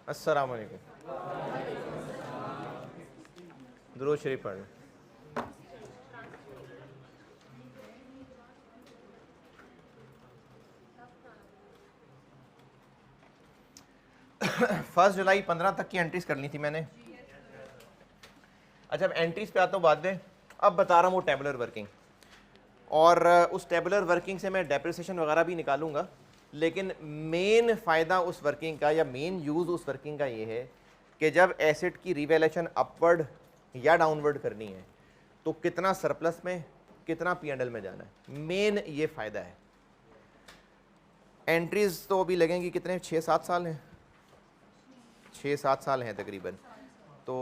अस्सलाम वालेकुम। दुरूद शरीफ पढ़ लें। फर्स्ट जुलाई 15 तक की एंट्रीज करनी थी मैंने। अच्छा, अब एंट्रीज पे आता हूँ बाद में। अब बता रहा हूँ वो टेबुलर वर्किंग, और उस टेबुलर वर्किंग से मैं डेप्रिसिएशन वगैरह भी निकालूंगा, लेकिन मेन फ़ायदा उस वर्किंग का या मेन यूज़ उस वर्किंग का ये है कि जब एसेट की रिवैल्यूएशन अपवर्ड या डाउनवर्ड करनी है तो कितना सरप्लस में कितना P&L में जाना है, मेन ये फ़ायदा है। एंट्रीज़ तो अभी लगेंगी कितने, 6-7 साल हैं, 6-7 साल हैं तकरीबन, तो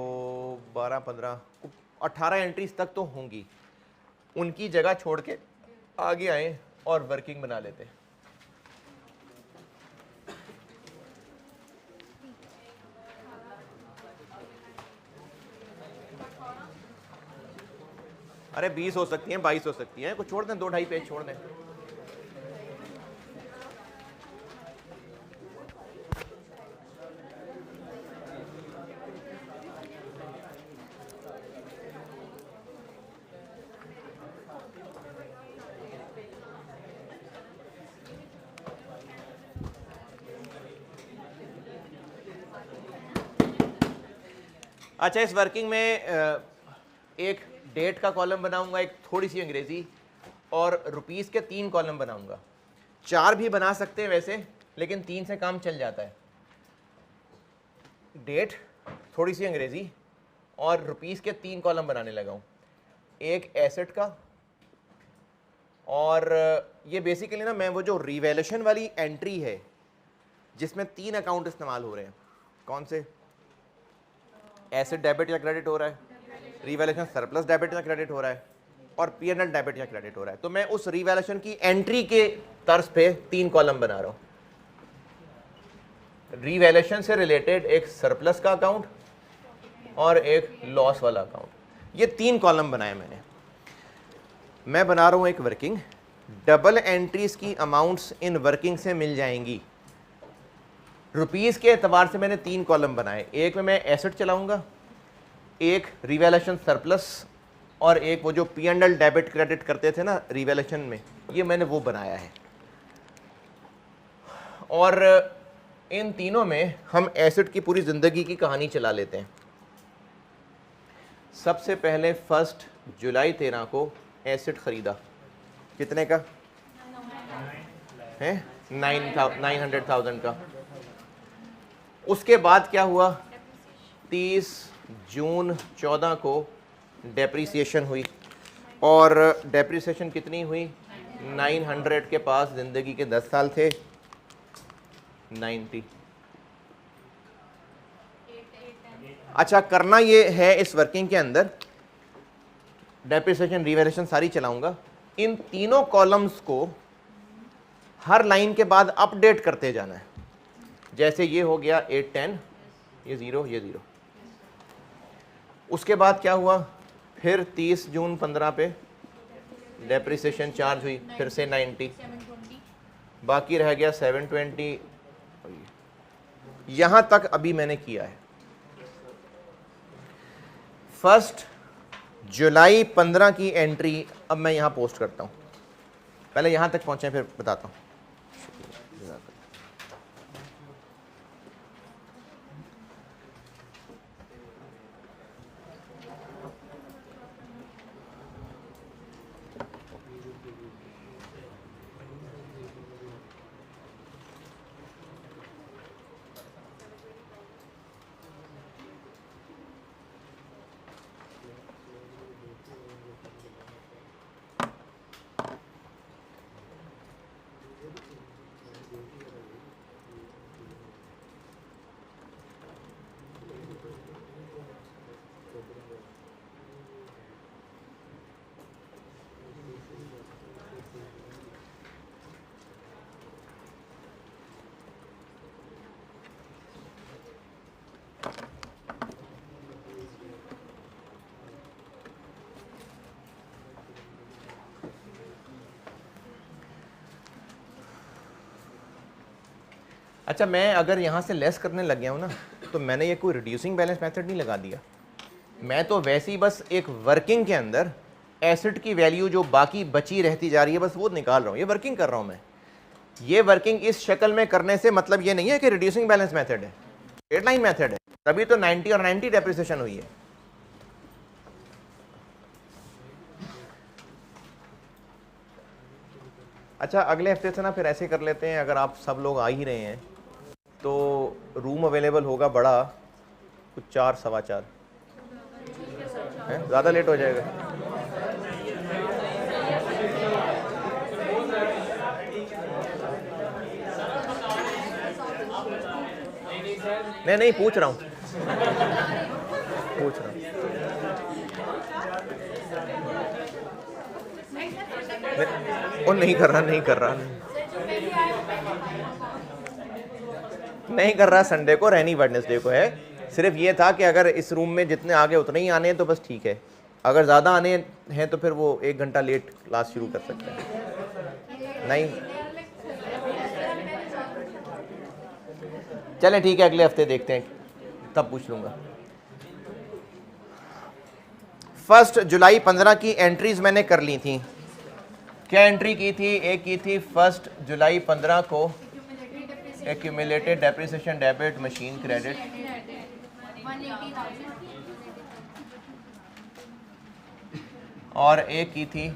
12-15-18 एंट्रीज तक तो होंगी। उनकी जगह छोड़ के आगे आए और वर्किंग बना लेते हैं। अरे 20 हो सकती हैं, 22 हो सकती हैं, कुछ छोड़ दें, 2-2.5 पेज छोड़ दें। अच्छा, इस वर्किंग में एक डेट का कॉलम बनाऊंगा, एक थोड़ी सी अंग्रेजी, और रुपीस के 3 कॉलम बनाऊंगा। 4 भी बना सकते हैं वैसे, लेकिन 3 से काम चल जाता है। डेट, थोड़ी सी अंग्रेजी और रुपीस के 3 कॉलम बनाने लगा हूँ। एक एसेट का, और ये बेसिकली ना मैं वो जो रिवैल्यूएशन वाली एंट्री है जिसमें 3 अकाउंट इस्तेमाल हो रहे हैं, कौन से, एसेट डेबिट या क्रेडिट हो रहा है, रिवैल्यूएशन सरप्लस डेबिट या क्रेडिट हो रहा है, और P&L डेबिट या क्रेडिट हो रहा है, तो मैं उस रिवैल्यूएशन की एंट्री के तर्ज पे 3 कॉलम बना रहा हूँ। रिवैल्यूएशन से रिलेटेड एक सरप्लस का अकाउंट और एक लॉस वाला अकाउंट, ये 3 कॉलम बनाए मैंने। मैं बना रहा हूँ एक वर्किंग, डबल एंट्रीज की अमाउंट्स इन वर्किंग से मिल जाएंगी। रुपीस के एतबार से मैंने 3 कॉलम बनाए, एक में मैं एसेट चलाऊंगा, एक रिवैल्यूएशन सरप्लस, और एक वो जो P&L डेबिट क्रेडिट करते थे ना रिवैल्यूएशन में, ये मैंने वो बनाया है। और इन तीनों में हम एसेट की पूरी ज़िंदगी की कहानी चला लेते हैं। सबसे पहले 1 जुलाई 13 को एसेट ख़रीदा, कितने का है, 900,000 का। उसके बाद क्या हुआ, 30 जून 14 को डेप्रिसिएशन हुई, और डेप्रिसिएशन कितनी हुई, 900 के पास ज़िंदगी के 10 साल थे, 90। अच्छा, करना ये है इस वर्किंग के अंदर, डेप्रिसिएशन रिवैल्यूएशन सारी चलाऊंगा, इन तीनों कॉलम्स को हर लाइन के बाद अपडेट करते जाना है। जैसे ये हो गया 810, ये 0, ये 0। उसके बाद क्या हुआ, फिर 30 जून 15 पे डेप्रिसिएशन चार्ज हुई, फिर से 90, बाकी रह गया 720। यहाँ तक अभी मैंने किया है। 1 जुलाई 15 की एंट्री अब मैं यहाँ पोस्ट करता हूँ। पहले यहाँ तक पहुँचे फिर बताता हूँ। अच्छा, मैं अगर यहाँ से लेस करने लग गया हूँ ना तो मैंने ये कोई रिड्यूसिंग बैलेंस मेथड नहीं लगा दिया, मैं तो वैसे ही बस एक वर्किंग के अंदर एसिड की वैल्यू जो बाकी बची रहती जा रही है बस वो निकाल रहा हूँ, ये वर्किंग कर रहा हूँ मैं। ये वर्किंग इस शक्ल में करने से मतलब ये नहीं है कि रिड्यूसिंग बैलेंस मेथड है, स्ट्रेट लाइन मेथड है, तभी तो 90 और 90 डेप्रिसिएशन हुई है। अच्छा, अगले हफ्ते से ना फिर ऐसे कर लेते हैं, अगर आप सब लोग आ ही रहे हैं तो रूम अवेलेबल होगा बड़ा, कुछ 4 सवा 4 है, ज़्यादा लेट हो जाएगा। नहीं पूछ रहा हूँ, वो नहीं कर रहा संडे को, रहनी वेडनेसडे को है। सिर्फ ये था कि अगर इस रूम में जितने आगे उतने ही आने हैं तो बस ठीक है, अगर ज़्यादा आने हैं तो फिर वो 1 घंटा लेट क्लास शुरू कर सकते हैं। नहीं चलें ठीक है, अगले हफ्ते देखते हैं, तब पूछ लूँगा। 1 जुलाई 15 की एंट्रीज मैंने कर ली थी। क्या एंट्री की थी? एक की थी 1 जुलाई 15 को accumulated depreciation debit machine credit, और एक की थी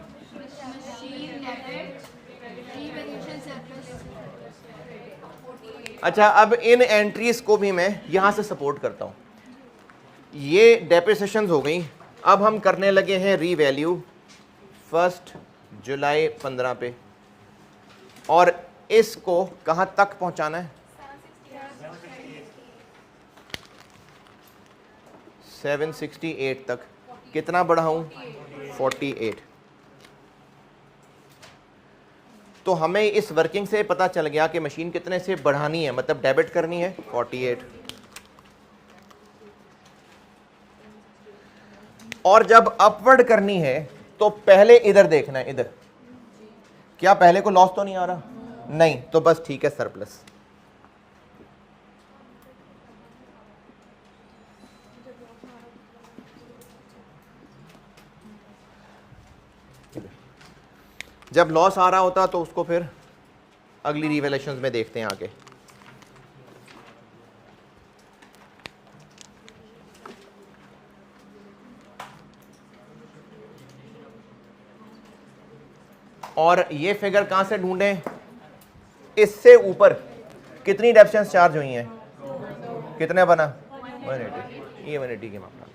अच्छा, अब इन एंट्रीज को भी मैं यहां से सपोर्ट करता हूं। ये डेप्रिसिएशन हो गई, अब हम करने लगे हैं रीवैल्यू 1 जुलाई 15 पे, और इसको कहां तक पहुंचाना है? 768 तक। कितना बढ़ाऊं? 48। तो हमें इस वर्किंग से पता चल गया कि मशीन कितने से बढ़ानी है, मतलब डेबिट करनी है 48। और जब अपवर्ड करनी है तो पहले इधर देखना है, इधर क्या पहले को लॉस तो नहीं आ रहा? नहीं, तो बस ठीक है, सरप्लस। जब लॉस आ रहा होता तो उसको फिर अगली रिवैल्यूएशंस में देखते हैं आगे। और ये फिगर कहां से ढूंढें? इससे ऊपर कितनी डेप्शंस चार्ज हुई हैं? कितने बना? 180। ये 180 के मामला।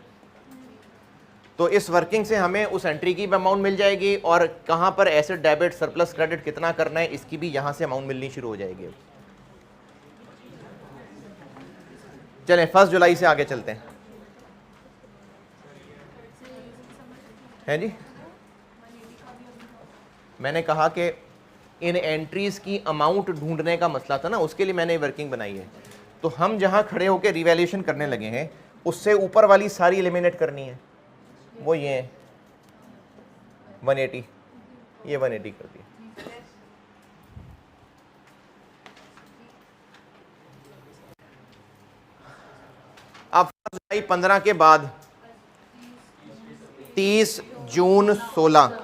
तो इस वर्किंग से हमें उस एंट्री की भी अमाउंट मिल जाएगी, और कहां पर एसेट डेबिट सरप्लस क्रेडिट कितना करना है इसकी भी यहां से अमाउंट मिलनी शुरू हो जाएगी। चलें 1 जुलाई से आगे चलते हैं जी। मैंने कहा कि इन एंट्रीज की अमाउंट ढूंढने का मसला था ना, उसके लिए मैंने वर्किंग बनाई है। तो हम जहां खड़े होकर रिवैल्यूएशन करने लगे हैं उससे ऊपर वाली सारी एलिमिनेट करनी है, वो ये है 180, ये 180 कर दिया। अब 1 जुलाई 15 के बाद 30 जून 16।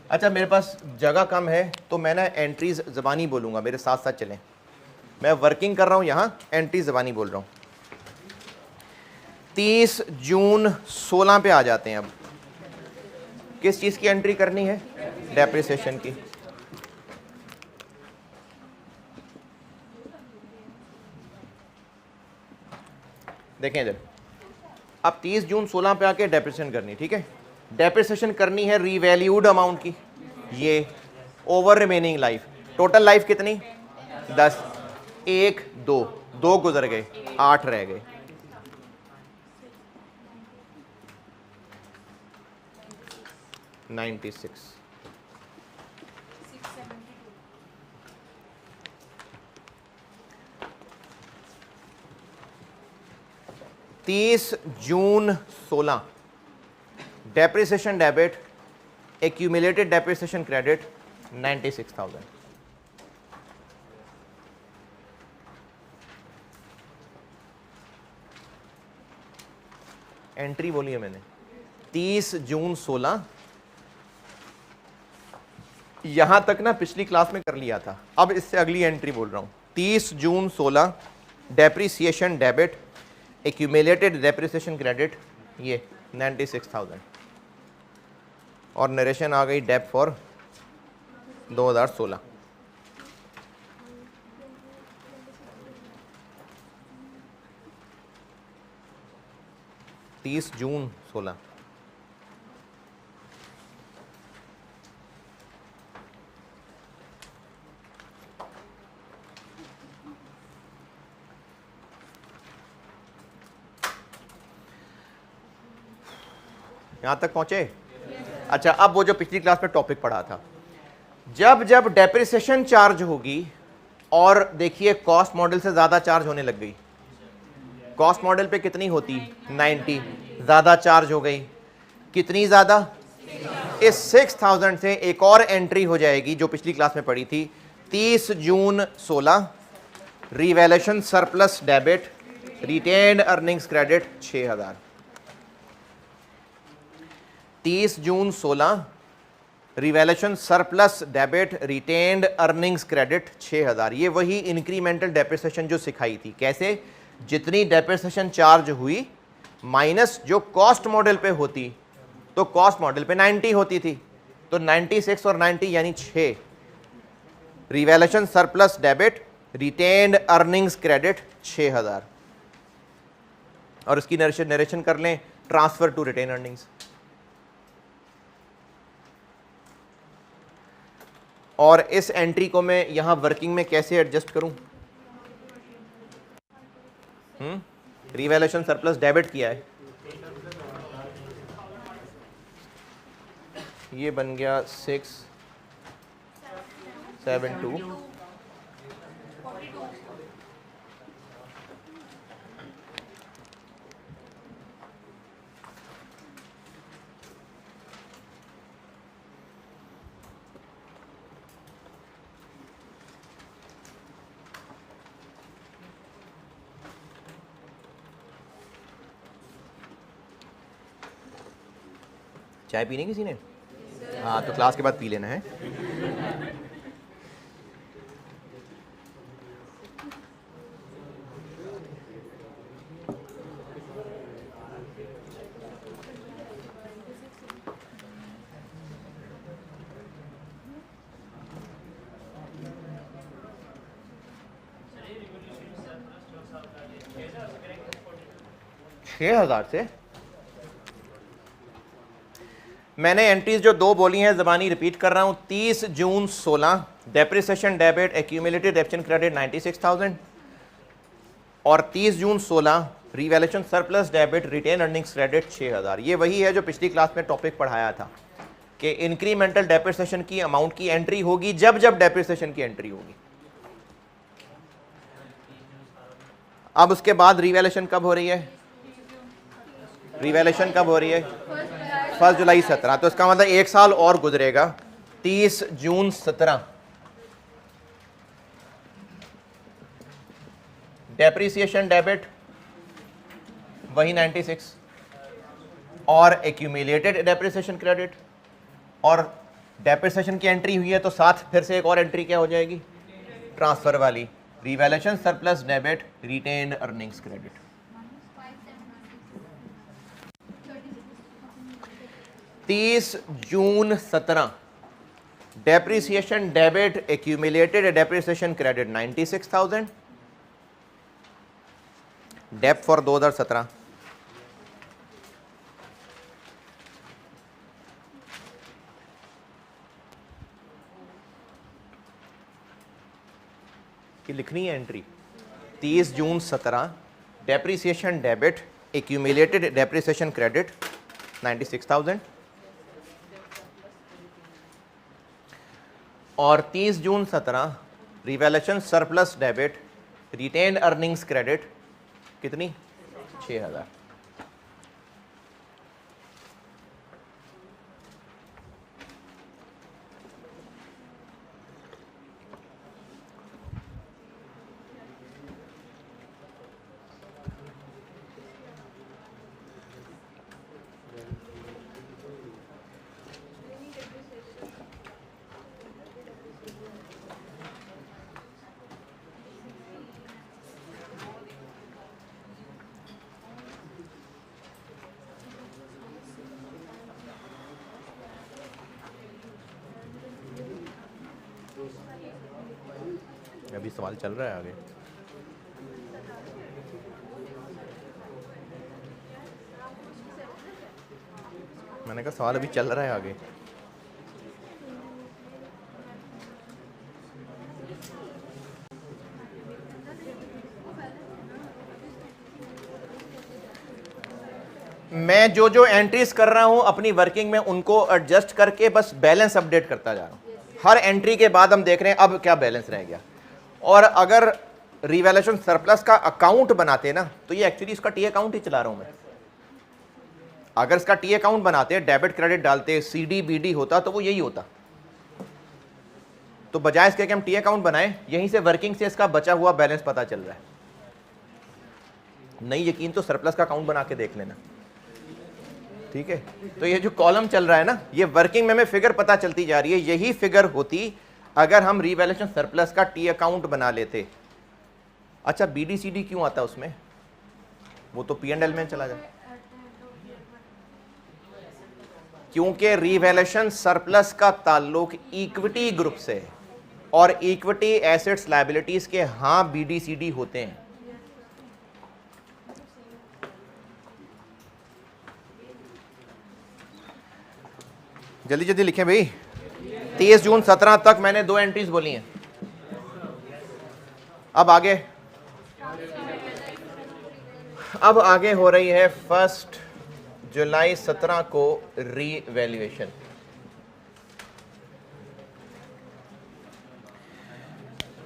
अच्छा, मेरे पास जगह कम है तो मैं ना एंट्रीज ज़बानी बोलूँगा, मेरे साथ साथ चलें। मैं वर्किंग कर रहा हूँ यहाँ, एंट्री ज़बानी बोल रहा हूँ। 30 जून 16 पे आ जाते हैं। अब किस चीज़ की एंट्री करनी है? डेप्रिसिएशन की। देखें इधर, अब 30 जून 16 पे आके डेप्रिसिएशन करनी, ठीक है। डेप्रिसिएशन करनी है रीवैल्यूड अमाउंट की, ये over remaining life. Total life कितनी? 10। 1 2 गुजर गए, 8 रह गए। $96। 30 June 16 depreciation debit, accumulated depreciation credit 96,000। Entry बोली है मैंने 30 जून 16, यहां तक ना पिछली क्लास में कर लिया था, अब इससे अगली एंट्री बोल रहा हूं। 30 June 16 depreciation debit, accumulated depreciation credit, ये 96,000 और नरेशन आ गई डेप फॉर 2016। जून 16 यहां तक पहुंचे? अच्छा, अब वो जो पिछली क्लास में टॉपिक पढ़ा था, जब जब डेप्रिसिएशन चार्ज होगी और देखिए कॉस्ट मॉडल से ज्यादा चार्ज होने लग गई, कॉस्ट मॉडल पे कितनी होती 90, ज्यादा चार्ज हो गई, कितनी ज्यादा, इस 6000 से एक और एंट्री हो जाएगी जो पिछली क्लास में पढ़ी थी 30 June 16 revaluation surplus debit retained earnings credit 6000। 30 June 16 revaluation surplus debit retained earnings credit 6000। ये वही इंक्रीमेंटल डेप्रिसिएशन जो सिखाई थी, कैसे, जितनी डेप्रिसिएशन चार्ज हुई माइनस जो कॉस्ट मॉडल पे होती, तो कॉस्ट मॉडल पे 90 होती थी, तो 96 और 90 यानी 6, revaluation surplus debit retained earnings credit 6000। और इसकी नरेशन कर लें, ट्रांसफर टू रिटेन अर्निंग्स। और इस एंट्री को मैं यहां वर्किंग में कैसे एडजस्ट करूं? रिवैल्यूएशन सरप्लस डेबिट किया है, ये बन गया 672, चाय पीने किसी ने? हाँ, तो क्लास के बाद पी लेना है। छह हजार से मैंने एंट्रीज जो दो बोली हैं ज़बानी रिपीट कर रहा हूं। 30 June 16 depreciation debit accumulated depreciation credit 96,000 और 30 June 16 revaluation surplus debit retain earnings credit 6000। ये वही है जो पिछली क्लास में टॉपिक पढ़ाया था कि इंक्रीमेंटल डेप्रिसिएशन की अमाउंट की एंट्री होगी जब जब डेप्रिसिएशन की एंट्री होगी। अब उसके बाद रिवैल्यूएशन कब हो रही है? रिवैल्यूएशन कब हो रही है? 1 जुलाई 17। तो इसका मतलब एक साल और गुजरेगा। 30 जून 17 डेप्रिसिएशन डेबिट वही 96 और एक्यूमुलेटेड डेप्रिसिएशन क्रेडिट, और डेप्रिसिएशन की एंट्री हुई है तो साथ फिर से एक और एंट्री क्या हो जाएगी? ट्रांसफर वाली, revaluation surplus debit retained earnings credit. तीस जून 17 depreciation debit accumulated depreciation credit 96,000 dep for 2017। कि लिखनी है एंट्री 30 जून 17 depreciation debit accumulated depreciation credit 96,000 और 30 जून 17 revaluation surplus debit retained earnings credit कितनी? 6000। अभी सवाल चल रहा है आगे। मैंने कहा सवाल अभी चल रहा है आगे। मैं जो जो एंट्रीज कर रहा हूं अपनी वर्किंग में उनको एडजस्ट करके बस बैलेंस अपडेट करता जा रहा हूं। हर एंट्री के बाद हम देख रहे हैं अब क्या बैलेंस रह गया। और अगर रिवैल्यूएशन सरप्लस का अकाउंट बनाते ना तो ये एक्चुअली इसका टी अकाउंट ही चला रहा हूं मैं। अगर इसका टी अकाउंट बनाते, डेबिट क्रेडिट डालते, सीडी बीडी होता तो वो यही होता। तो बजाय इसके कि हम टी अकाउंट बनाए, यहीं से वर्किंग से इसका बचा हुआ बैलेंस पता चल रहा है। नहीं यकीन तो सरप्लस का अकाउंट बना के देख लेना, ठीक है। तो ये जो कॉलम चल रहा है ना, ये वर्किंग में हमें फिगर पता चलती जा रही है। यही फिगर होती अगर हम रिवैल्यूएशन सरप्लस का टी अकाउंट बना लेते। अच्छा बीडीसीडी क्यों आता उसमें? वो तो पी एंड एल में चला जाए, क्योंकि रिवैल्यूएशन सरप्लस का ताल्लुक इक्विटी ग्रुप से है और इक्विटी एसेट्स लायबिलिटीज के हाँ बीडीसीडी होते हैं। जल्दी जल्दी लिखें भाई। 30 जून 17 तक मैंने 2 एंट्रीज बोली हैं। अब आगे हो रही है 1 जुलाई 17 को रीवैल्यूएशन।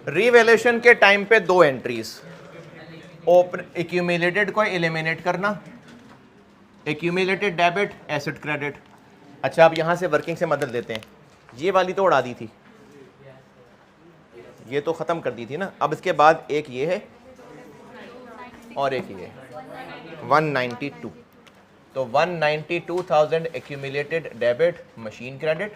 रीवैल्यूएशन के टाइम पे 2 एंट्रीज, ओपन एक्यूमुलेटेड को एलिमिनेट करना, एक्यूमुलेटेड डेबिट एसेट क्रेडिट। अच्छा अब यहां से वर्किंग से मदद लेते हैं। ये वाली तो उड़ा दी थी, ये तो खत्म कर दी थी ना। अब इसके बाद एक ये है और एक ये 192। तो 192,000 एक्यूमुलेटेड डेबिट मशीन क्रेडिट,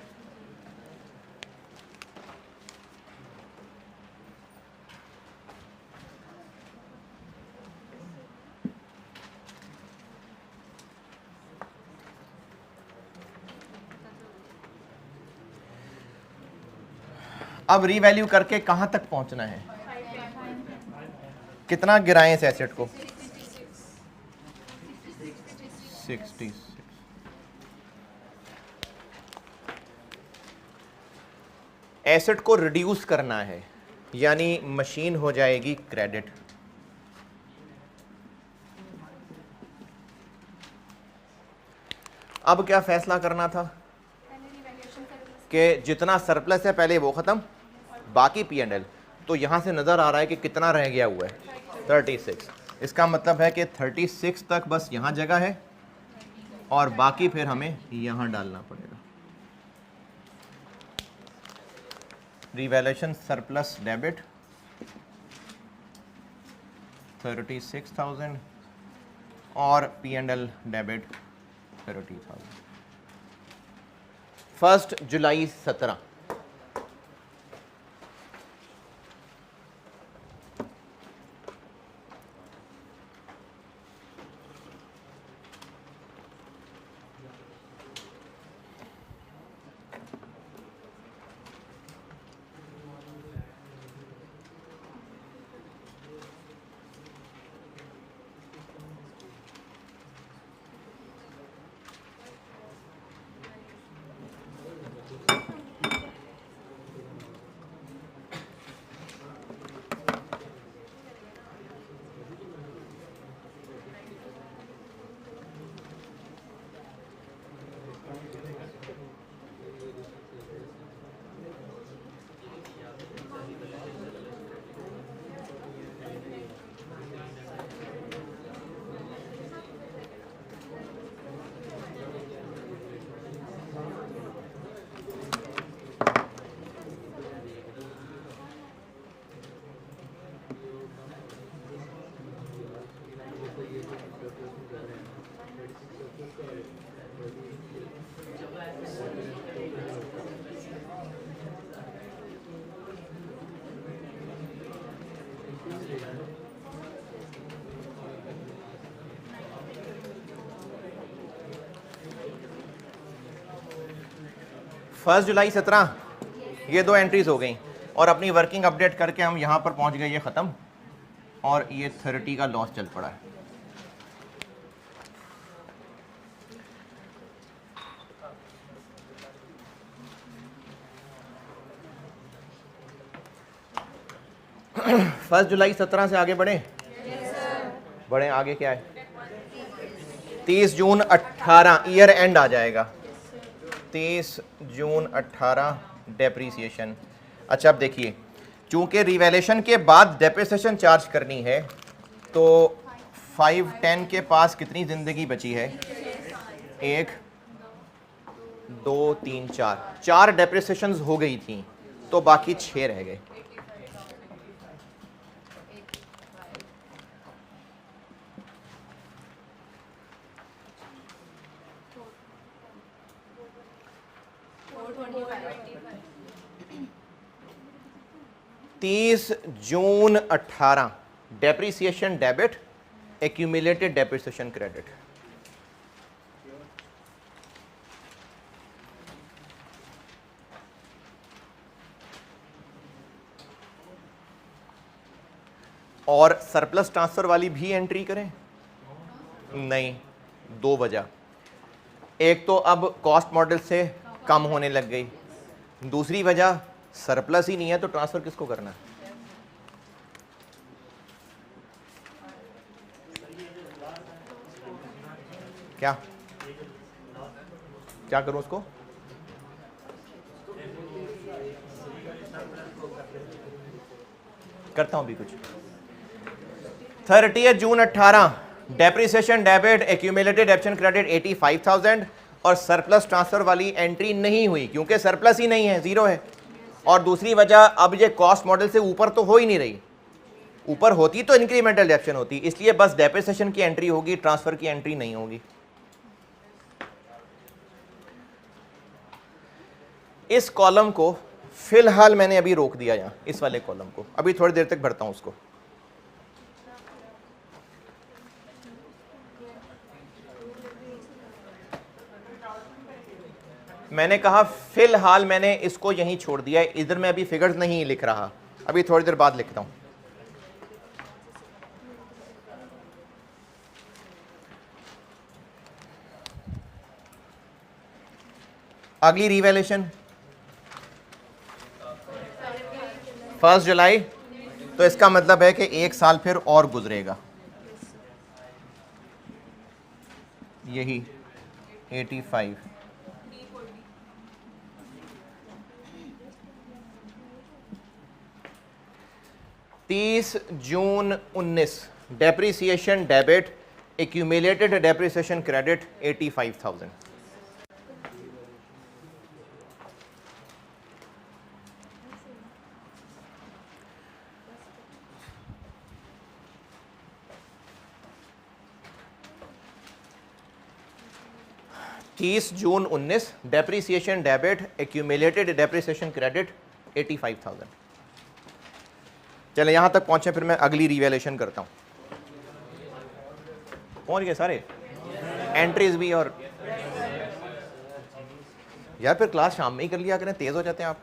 अब रीवैल्यू करके कहां तक पहुंचना है? कितना गिराएं इस एसेट को? 66। एसेट को रिड्यूस करना है, यानी मशीन हो जाएगी क्रेडिट। अब क्या फैसला करना था कि जितना सरप्लस है पहले वो खत्म, बाकी पी एंड एल। तो यहां से नजर आ रहा है कि कितना रह गया हुआ है 36। इसका मतलब है कि 36 तक बस यहां जगह है और बाकी फिर हमें यहां डालना पड़ेगा। रिवैल्यूएशन सरप्लस डेबिट 36,000 और पी एंड एल डेबिट 30,000। 1 जुलाई 17। फर्स्ट जुलाई 17 ये 2 एंट्रीज हो गई। और अपनी वर्किंग अपडेट करके हम यहाँ पर पहुँच गए, ये ख़त्म, और ये 30 का लॉस चल पड़ा है। फर्स्ट जुलाई 17 से आगे बढ़े? बढ़े, आगे क्या है? 30 जून 18 ईयर एंड आ जाएगा। 30 जून 18 डेप्रीसिएशन। अच्छा अब देखिए, चूंकि रिवैल्यूएशन के बाद डेप्रीसिएशन चार्ज करनी है, तो 510 के पास कितनी ज़िंदगी बची है? 1 2 3 4 डेप्रीसिएशंस हो गई थी, तो बाकी 6 रह गए। जून 18 depreciation debit, accumulated depreciation credit. और सरप्लस ट्रांसफर वाली भी एंट्री करें? नहीं, 2 वजह। एक तो अब कॉस्ट मॉडल से कम होने लग गई, दूसरी वजह सरप्लस ही नहीं है तो ट्रांसफर किसको करना है? क्या क्या करूं उसको? करता हूं भी कुछ। 30 जून 18 डेप्रीसिएशन डेबिट, एक्यूमुलेटेड डेप्शन क्रेडिट 85,000, और सरप्लस ट्रांसफर वाली एंट्री नहीं हुई क्योंकि सरप्लस ही नहीं है, जीरो है। और दूसरी वजह, अब ये कॉस्ट मॉडल से ऊपर तो हो ही नहीं रही, ऊपर होती तो इंक्रीमेंटल डेप्शन होती, इसलिए बस डेप्रिसिएशन की एंट्री होगी, ट्रांसफर की एंट्री नहीं होगी। इस कॉलम को फिलहाल मैंने अभी रोक दिया, यहां इस वाले कॉलम को अभी थोड़ी देर तक भरता हूं उसको। मैंने कहा फिलहाल मैंने इसको यहीं छोड़ दिया है, इधर मैं अभी फिगर्स नहीं लिख रहा, अभी थोड़ी देर बाद लिखता हूं। अगली रिवैल्यूएशन 1 जुलाई, तो इसका मतलब है कि 1 साल फिर और गुजरेगा, यही 85। जून 19 depreciation debit, accumulated depreciation credit 85,000। जून 19 depreciation debit, accumulated depreciation credit 85,000। चले यहां तक पहुंचे, फिर मैं अगली रिवैल्यूएशन करता हूं। पहुंच गए सारे एंट्रीज भी, और यार फिर क्लास शाम में ही कर लिया करें, तेज हो जाते हैं आप।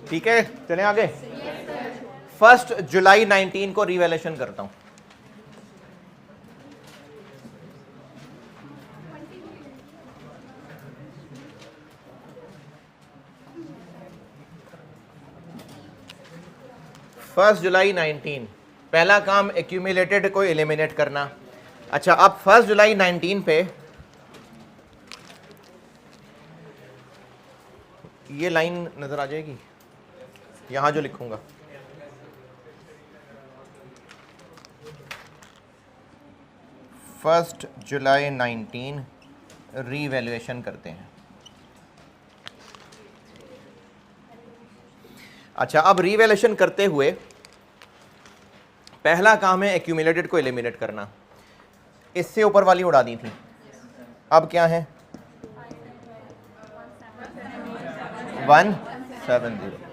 ठीक है, चलें आगे। 1 जुलाई 19 को रिवैल्यूएशन करता हूं। फर्स्ट जुलाई 19, पहला काम एक्यूमुलेटेड को एलिमिनेट करना। अच्छा, अब 1 जुलाई 19 पे ये लाइन नजर आ जाएगी, यहां जो लिखूंगा, फर्स्ट जुलाई 19 रीवैल्यूएशन करते हैं। अच्छा, अब रीवैल्यूएशन करते हुए पहला काम है एक्यूमुलेटेड को एलिमिनेट करना। इससे ऊपर वाली उड़ा दी थी, अब क्या है 170।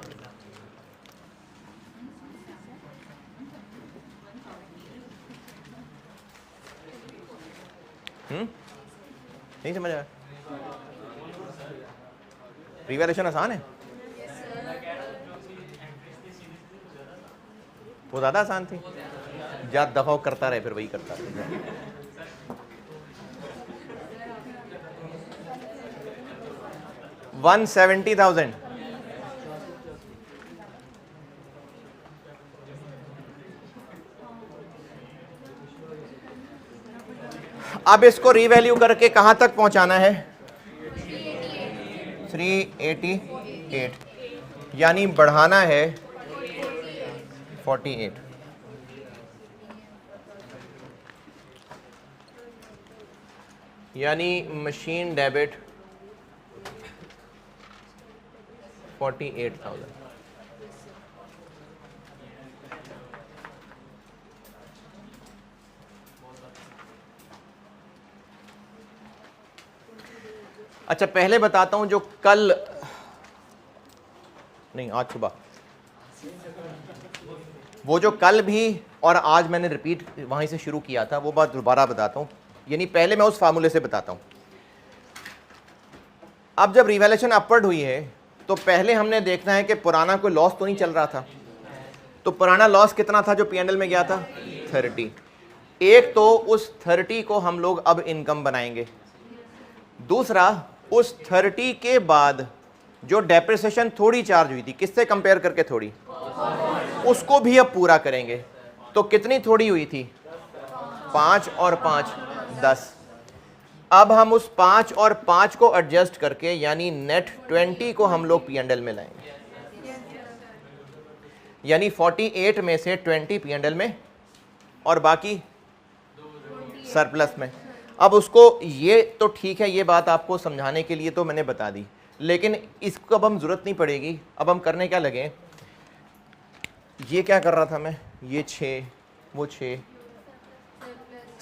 नहीं समझ आया? रिवैल्यूएशन आसान है, वो ज्यादा आसान थी। ज्यादा दफा करता रहे, फिर वही करता रहे। 170,000। अब इसको रीवैल्यू करके कहां तक पहुंचाना है 388, यानी बढ़ाना है 48। यानी मशीन डेबिट 48,000। अच्छा, पहले बताता हूं जो कल नहीं, आज सुबह, वो जो कल भी और आज मैंने रिपीट वहीं से शुरू किया था, वो बात दोबारा बताता हूं। यानी पहले मैं उस फार्मूले से बताता हूं। अब जब रिवैल्यूएशन अपवर्ड हुई है तो पहले हमने देखना है कि पुराना कोई लॉस तो नहीं चल रहा था। तो पुराना लॉस कितना था जो P&L में गया था 30। एक तो उस 30 को हम लोग अब इनकम बनाएंगे। दूसरा, उस 30 के बाद जो डेप्रिसिएशन थोड़ी चार्ज हुई थी, किससे कंपेयर करके थोड़ी, उसको भी अब पूरा करेंगे। तो कितनी थोड़ी हुई थी 5 और 5 10। अब हम उस 5 और 5 को एडजस्ट करके यानी नेट 20 को हम लोग P&L में लाएंगे। यानी 48 में से 20 P&L में और बाकी सरप्लस में। अब उसको, ये तो ठीक है, ये बात आपको समझाने के लिए तो मैंने बता दी, लेकिन इसको अब हम जरूरत नहीं पड़ेगी। अब हम करने क्या लगे, ये क्या कर रहा था मैं, ये 6 वो 6,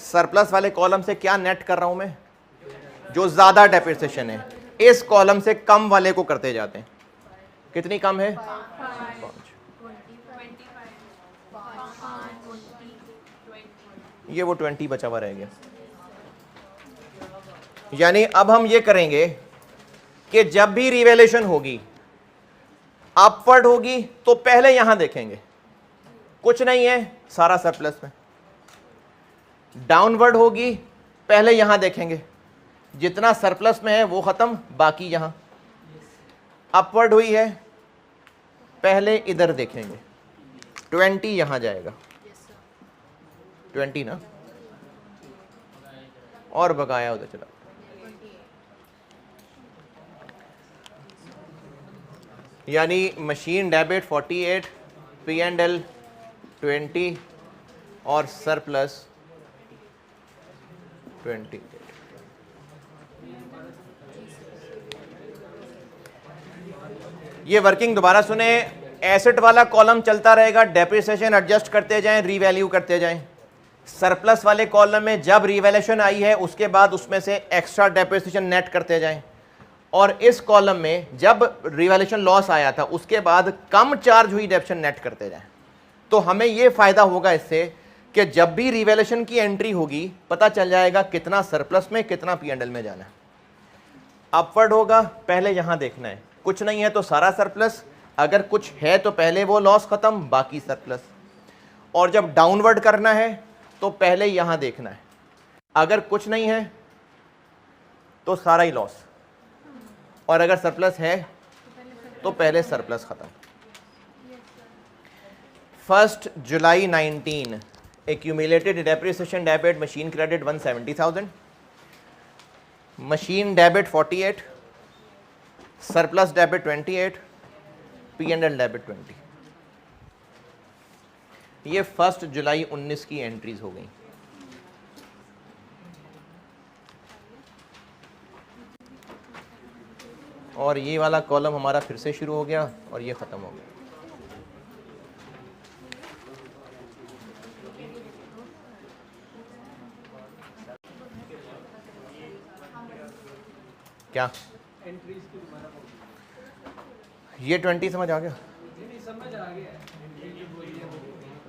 सरप्लस वाले कॉलम से क्या नेट कर रहा हूं मैं, जो ज्यादा डेप्रिसिएशन है, इस कॉलम से कम वाले को करते जाते हैं। कितनी कम है 5। ये वो 20 बचा हुआ रह गया। यानी अब हम ये करेंगे कि जब भी रिवैल्यूएशन होगी, अपवर्ड होगी, तो पहले यहां देखेंगे कुछ नहीं है, सारा सरप्लस में। डाउनवर्ड होगी, पहले यहां देखेंगे जितना सरप्लस में है वो खत्म, बाकी यहां। अपवर्ड हुई है, पहले इधर देखेंगे, 20 यहां जाएगा, 20 ना, और बकाया उधर चला। यानी मशीन डेबिट 48, P&L 20 और सरप्लस 20। ये वर्किंग दोबारा सुने, एसेट वाला कॉलम चलता रहेगा, डेप्रिसिएशन एडजस्ट करते जाएं, रीवैल्यू करते जाएं। सरप्लस वाले कॉलम में जब रीवैल्यूएशन आई है उसके बाद उसमें से एक्स्ट्रा डेप्रिसिएशन नेट करते जाएं, और इस कॉलम में जब रिवैल्यूएशन लॉस आया था उसके बाद कम चार्ज हुई डेप्रिसिएशन नेट करते जाएं। तो हमें यह फायदा होगा इससे कि जब भी रिवैल्यूएशन की एंट्री होगी पता चल जाएगा कितना सरप्लस में, कितना P&L में जाना है। अपवर्ड होगा, पहले यहां देखना है, कुछ नहीं है तो सारा सरप्लस, अगर कुछ है तो पहले वो लॉस खत्म, बाकी सरप्लस। और जब डाउनवर्ड करना है तो पहले यहां देखना है, अगर कुछ नहीं है तो सारा ही लॉस, और अगर सरप्लस है तो पहले सरप्लस खत्म। 1 जुलाई 19 accumulated depreciation debit machine credit 170,000, machine debit 48, surplus debit 28, P&L debit 20। ये 1 जुलाई 19 की एंट्रीज हो गई। और ये वाला कॉलम हमारा फिर से शुरू हो गया और ये खत्म हो गया। क्या ये 20 समझ आ गया?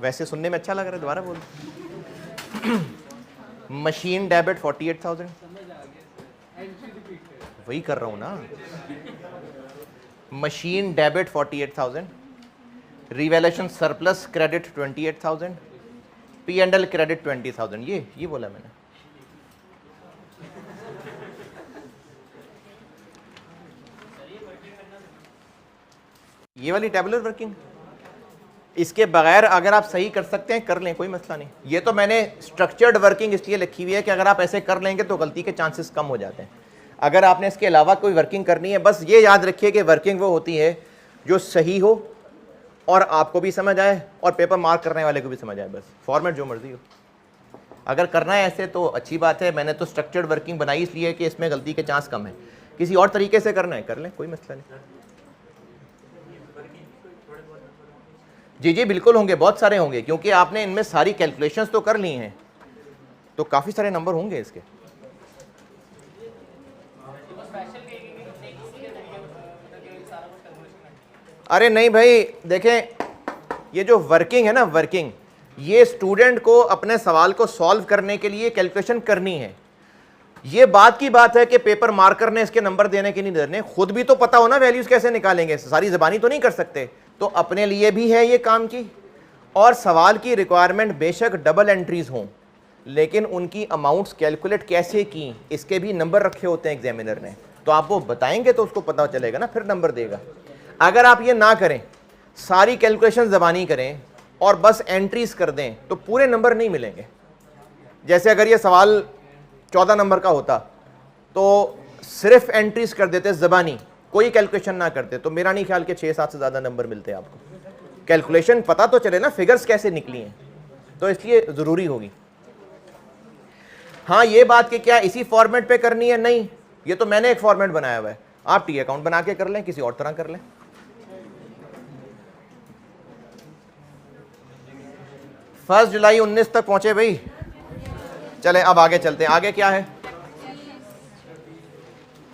वैसे सुनने में अच्छा लग रहा है, दोबारा बोल। मशीन डेबिट 48,000, वही कर रहा हूं ना। Machine debit 48,000, revaluation surplus credit 28,000, P&L credit 20,000। ये बोला मैंने। ये वाली टेबुलर वर्किंग, इसके बगैर अगर आप सही कर सकते हैं कर लें, कोई मसला नहीं। ये तो मैंने स्ट्रक्चर्ड वर्किंग इसलिए लिखी हुई है कि अगर आप ऐसे कर लेंगे तो गलती के चांसेस कम हो जाते हैं। अगर आपने इसके अलावा कोई वर्किंग करनी है, बस ये याद रखिए कि वर्किंग वो होती है जो सही हो और आपको भी समझ आए और पेपर मार्क करने वाले को भी समझ आए। बस फॉर्मेट जो मर्जी हो, अगर करना है ऐसे तो अच्छी बात है। मैंने तो स्ट्रक्चर्ड वर्किंग बनाई इसलिए कि इसमें गलती के चांस कम है। किसी और तरीके से करना है कर लें, कोई मसला नहीं। जी जी बिल्कुल होंगे, बहुत सारे होंगे, क्योंकि आपने इनमें सारी कैलकुलेशंस तो कर ली हैं, तो काफ़ी सारे नंबर होंगे इसके। अरे नहीं भाई, देखें ये जो वर्किंग है ना, वर्किंग ये स्टूडेंट को अपने सवाल को सॉल्व करने के लिए कैलकुलेशन करनी है। ये बात की बात है कि पेपर मार्कर ने इसके नंबर देने के नहीं देने, खुद भी तो पता हो ना वैल्यूज कैसे निकालेंगे, सारी ज़बानी तो नहीं कर सकते। तो अपने लिए भी है ये काम की, और सवाल की रिक्वायरमेंट बेशक डबल एंट्रीज हों, लेकिन उनकी अमाउंट्स कैलकुलेट कैसे की इसके भी नंबर रखे होते हैं एग्जामिनर ने। तो आप वो बताएंगे तो उसको पता चलेगा ना, फिर नंबर देगा। अगर आप ये ना करें, सारी कैलकुलेशन ज़बानी करें और बस एंट्रीज कर दें, तो पूरे नंबर नहीं मिलेंगे। जैसे अगर ये सवाल 14 नंबर का होता तो सिर्फ एंट्रीज कर देते ज़बानी, कोई कैलकुलेशन ना करते, तो मेरा नहीं ख्याल के 6-7 से ज़्यादा नंबर मिलते आपको। कैलकुलेशन पता तो चले ना फिगर्स कैसे निकली हैं, तो इसलिए ज़रूरी होगी। हाँ ये बात कि क्या इसी फॉर्मेट पे करनी है, नहीं, ये तो मैंने एक फॉर्मेट बनाया हुआ है, आप टी अकाउंट बना के कर लें, किसी और तरह कर लें। फर्स्ट जुलाई 19 तक पहुंचे भाई, चले अब आगे चलते हैं। आगे क्या है?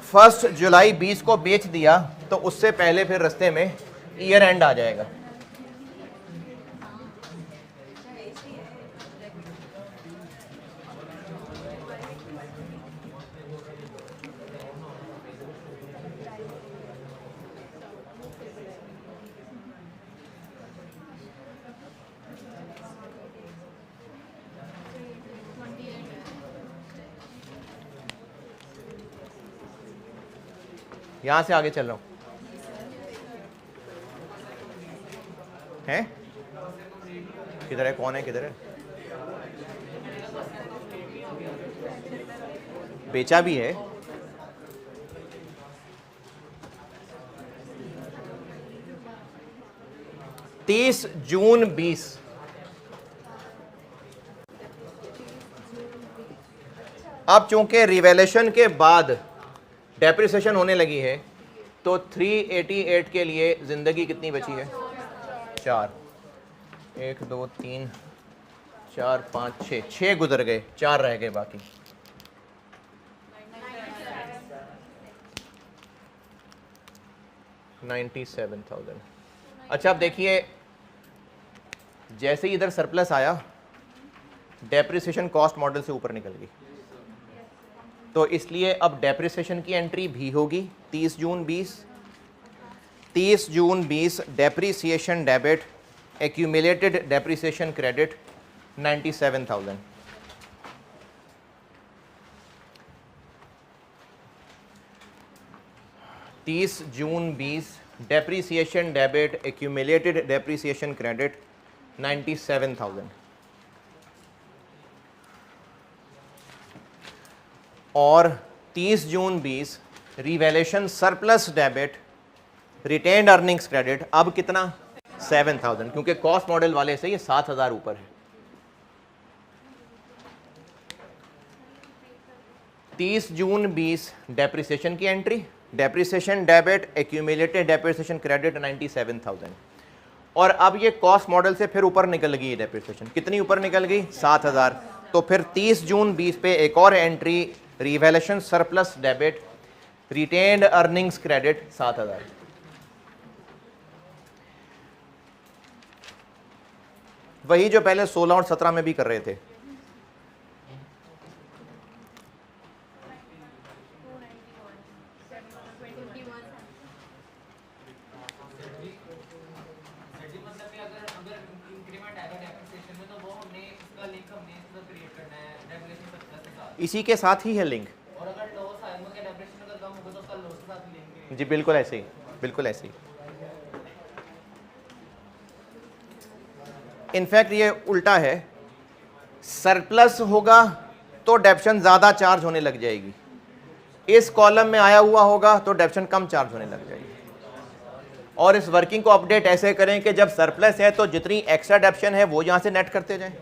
1 जुलाई 20 को बेच दिया तो उससे पहले फिर रास्ते में ईयर एंड आ जाएगा। यहां से आगे चल रहा हूं, हैं? किधर है, कौन है, किधर है? बेचा भी है। तीस जून 20। अब चूंकि रिवैल्यूएशन के बाद डेप्रिसिएशन होने लगी है, तो 388 के लिए ज़िंदगी कितनी बची है? 4। 1 2 3 4 5 6, 6 गुजर गए, 4 रह गए बाकी। $97,000। अच्छा अब देखिए, जैसे ही इधर सरप्लस आया, डेप्रिसिएशन कॉस्ट मॉडल से ऊपर निकल गई, तो इसलिए अब डेप्रिसिएशन की एंट्री भी होगी 30 जून 20। 30 जून 20 depreciation debit, accumulated depreciation credit 97,000। तीस जून 20 depreciation debit, accumulated depreciation credit 97,000। और 30 जून 20 revaluation surplus debit, retained earnings credit, अब कितना 7,000, क्योंकि कॉस्ट मॉडल वाले से ये 7,000 ऊपर है। 30 जून 20 डेप्रिसिएशन की entry, depreciation debit, accumulated depreciation credit 97,000। और अब ये कॉस्ट मॉडल से फिर ऊपर निकल गई डेप्रिसिएशन, कितनी ऊपर निकल गई 7,000। तो फिर 30 जून 20 पे एक और entry, revaluation surplus debit, retained earnings credit 7,000। वही जो पहले 16 और 17 में भी कर रहे थे। इसी के साथ ही है लिंक। और अगर लॉस आएगा कि डेप्रिसिएशन अगर कम होगा तो उसका लॉस के साथ लिंक है। जी बिल्कुल ऐसे ही, बिल्कुल ऐसे ही। इनफैक्ट ये उल्टा है, सरप्लस होगा तो डेप्शन ज़्यादा चार्ज होने लग जाएगी, इस कॉलम में आया हुआ होगा तो डेप्शन कम चार्ज होने लग जाएगी। और इस वर्किंग को अपडेट ऐसे करें कि जब सरप्लस है तो जितनी एक्स्ट्रा डेप्शन है वो यहाँ से नेट करते जाएं,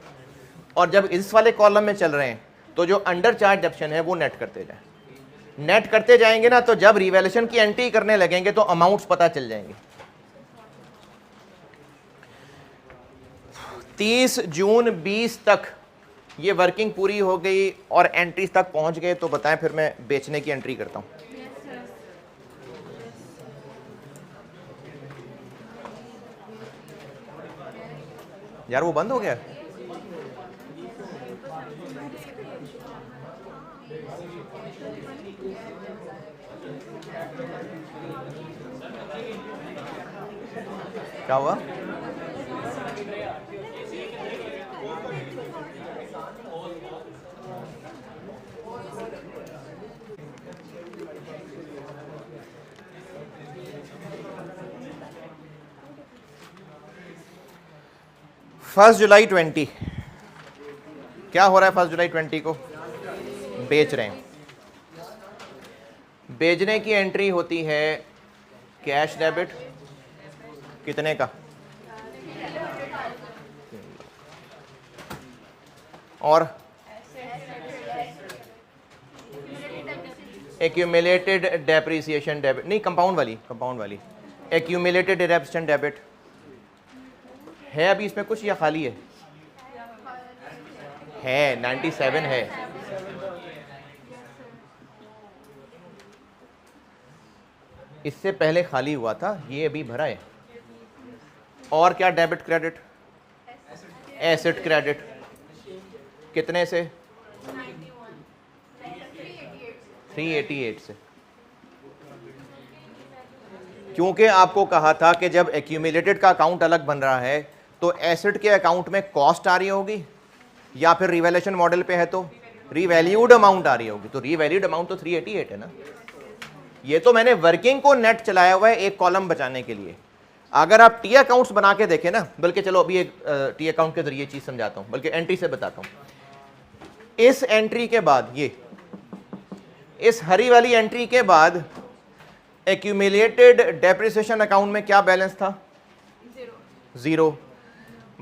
और जब इस वाले कॉलम में चल रहे हैं तो जो अंडर चार्ज डेप्शन है वो नेट करते जाएं। नेट करते जाएंगे ना, तो जब रिवैल्यूएशन की एंट्री करने लगेंगे तो अमाउंट्स पता चल जाएंगे। 30 जून 20 तक ये वर्किंग पूरी हो गई और एंट्रीज तक पहुंच गए, तो बताएं फिर मैं बेचने की एंट्री करता हूं। यार वो बंद हो गया। क्या हुआ? फर्स्ट जुलाई 20 क्या हो रहा है? 1 जुलाई 20 को बेच रहे हैं। बेचने की एंट्री होती है कैश डेबिट, कितने का? और एक्यूमुलेटेड डेप्रिसिएशन डेबिट, नहीं कंपाउंड वाली एक्यूमुलेटेड डेप्रिसिएशन डेबिट है अभी इसमें कुछ या खाली है 97 है। इससे पहले खाली हुआ था, ये अभी भरा है। और क्या डेबिट क्रेडिट? एसेट क्रेडिट कितने से? 388 से। क्योंकि आपको कहा था कि जब एक्यूमुलेटेड का अकाउंट अलग बन रहा है तो एसेट के अकाउंट में कॉस्ट आ रही होगी, या फिर रिवैल्यूएशन मॉडल पे है तो रिवैल्यूड अमाउंट आ रही होगी। तो रिवैल्यूड अमाउंट तो 388 है ना। ये तो मैंने वर्किंग को नेट चलाया हुआ है एक कॉलम बचाने के लिए। अगर आप टी अकाउंट्स बना के देखें ना, बल्कि चलो अभी एक टी अकाउंट के जरिए चीज समझाता हूं, बल्कि एंट्री से बताता हूं। इस एंट्री के बाद, ये इस हरी वाली एंट्री के बाद एक्यूमुलेटेड डेप्रिसिएशन अकाउंट में क्या बैलेंस था? 0।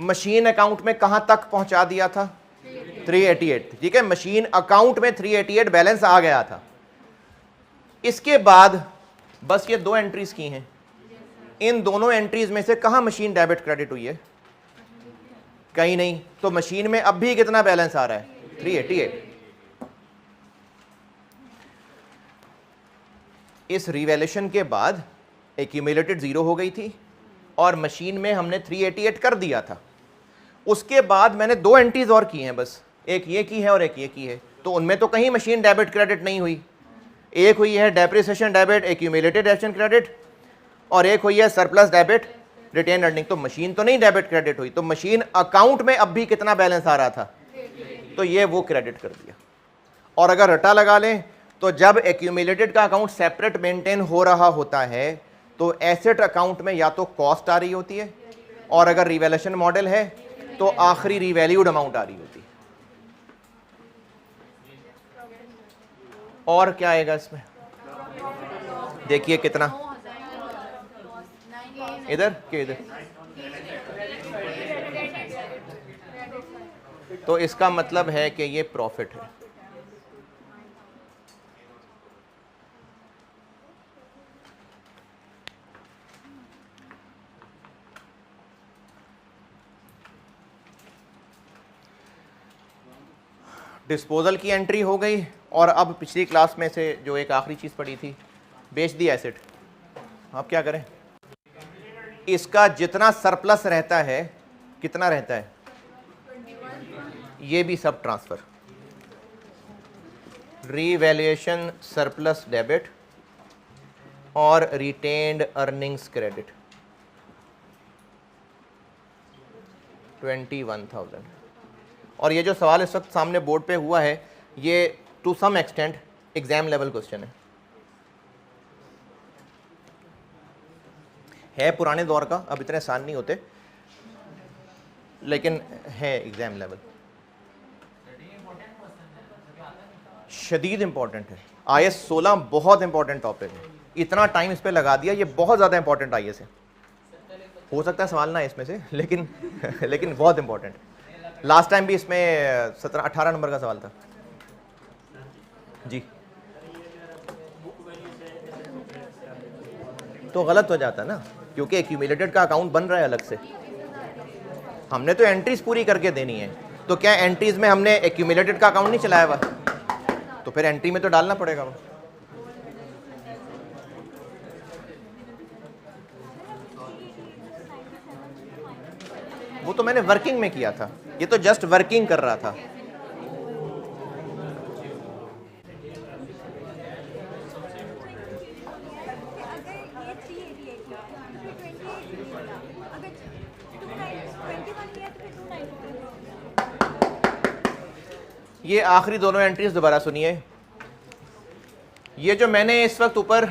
मशीन अकाउंट में कहां तक पहुंचा दिया था? 388। ठीक है, मशीन अकाउंट में 388 बैलेंस आ गया था। इसके बाद बस ये 2 एंट्रीज की हैं। इन दोनों एंट्रीज में से कहां मशीन डेबिट क्रेडिट हुई है? कहीं नहीं। तो मशीन में अब भी कितना बैलेंस आ रहा है? 388। इस रिवैल्यूएशन के बाद एक्यूमुलेटेड 0 हो गई थी और मशीन में हमने 388 कर दिया था। उसके बाद मैंने 2 एंट्रीज और की हैं बस, एक ये की है और एक ये की है। तो उनमें तो कहीं मशीन डेबिट क्रेडिट नहीं हुई। एक हुई है depreciation debit, accumulated depreciation credit, और एक हुई है सरप्लस डेबिट रिटेन अर्निंग। तो मशीन तो नहीं डेबिट क्रेडिट हुई, तो मशीन अकाउंट में अब भी कितना बैलेंस आ रहा था, तो ये वो क्रेडिट कर दिया। और अगर रटा लगा लें तो जब एक्यूमुलेटेड का अकाउंट सेपरेट मेंटेन हो रहा होता है तो एसेट अकाउंट में या तो कॉस्ट आ रही होती है, और अगर रिवैल्यूएशन मॉडल है तो आखिरी रिवैल्यूड अमाउंट आ रही होती है। और क्या आएगा इसमें, देखिए कितना, इधर के इधर, तो इसका मतलब है कि ये प्रॉफिट है। डिस्पोजल की एंट्री हो गई, और अब पिछली क्लास में से जो एक आखिरी चीज़ पड़ी थी, बेच दी एसेट। आप क्या करें, इसका जितना सरप्लस रहता है, कितना रहता है, ये भी सब ट्रांसफर, रीवैल्यूएशन सरप्लस डेबिट और रिटेन्ड अर्निंग्स क्रेडिट 21,000। और ये जो सवाल इस वक्त सामने बोर्ड पे हुआ है, ये to some extent exam level question है पुराने दौर का, अब इतने आसान नहीं होते, लेकिन है एग्जाम लेवल, शदीद इंपॉर्टेंट है। IAS 16 बहुत इंपॉर्टेंट टॉपिक है, इतना टाइम इस पे लगा दिया, ये बहुत ज़्यादा इंपॉर्टेंट IAS है। हो सकता है सवाल ना है इसमें से, लेकिन लेकिन बहुत इंपॉर्टेंट है। लास्ट टाइम भी इसमें 17-18 नंबर का सवाल था जी, तो गलत हो जाता ना, क्योंकि एक्यूमुलेटेड का अकाउंट बन रहा है अलग से, हमने तो एंट्रीज पूरी करके देनी है। तो क्या एंट्रीज में हमने एक्यूमुलेटेड का अकाउंट नहीं चलाया हुआ, तो फिर एंट्री में तो डालना पड़ेगा वो तो मैंने वर्किंग में किया था, ये तो जस्ट वर्किंग कर रहा था। ये आखिरी दोनों एंट्रीज दोबारा सुनिए। ये जो मैंने इस वक्त ऊपर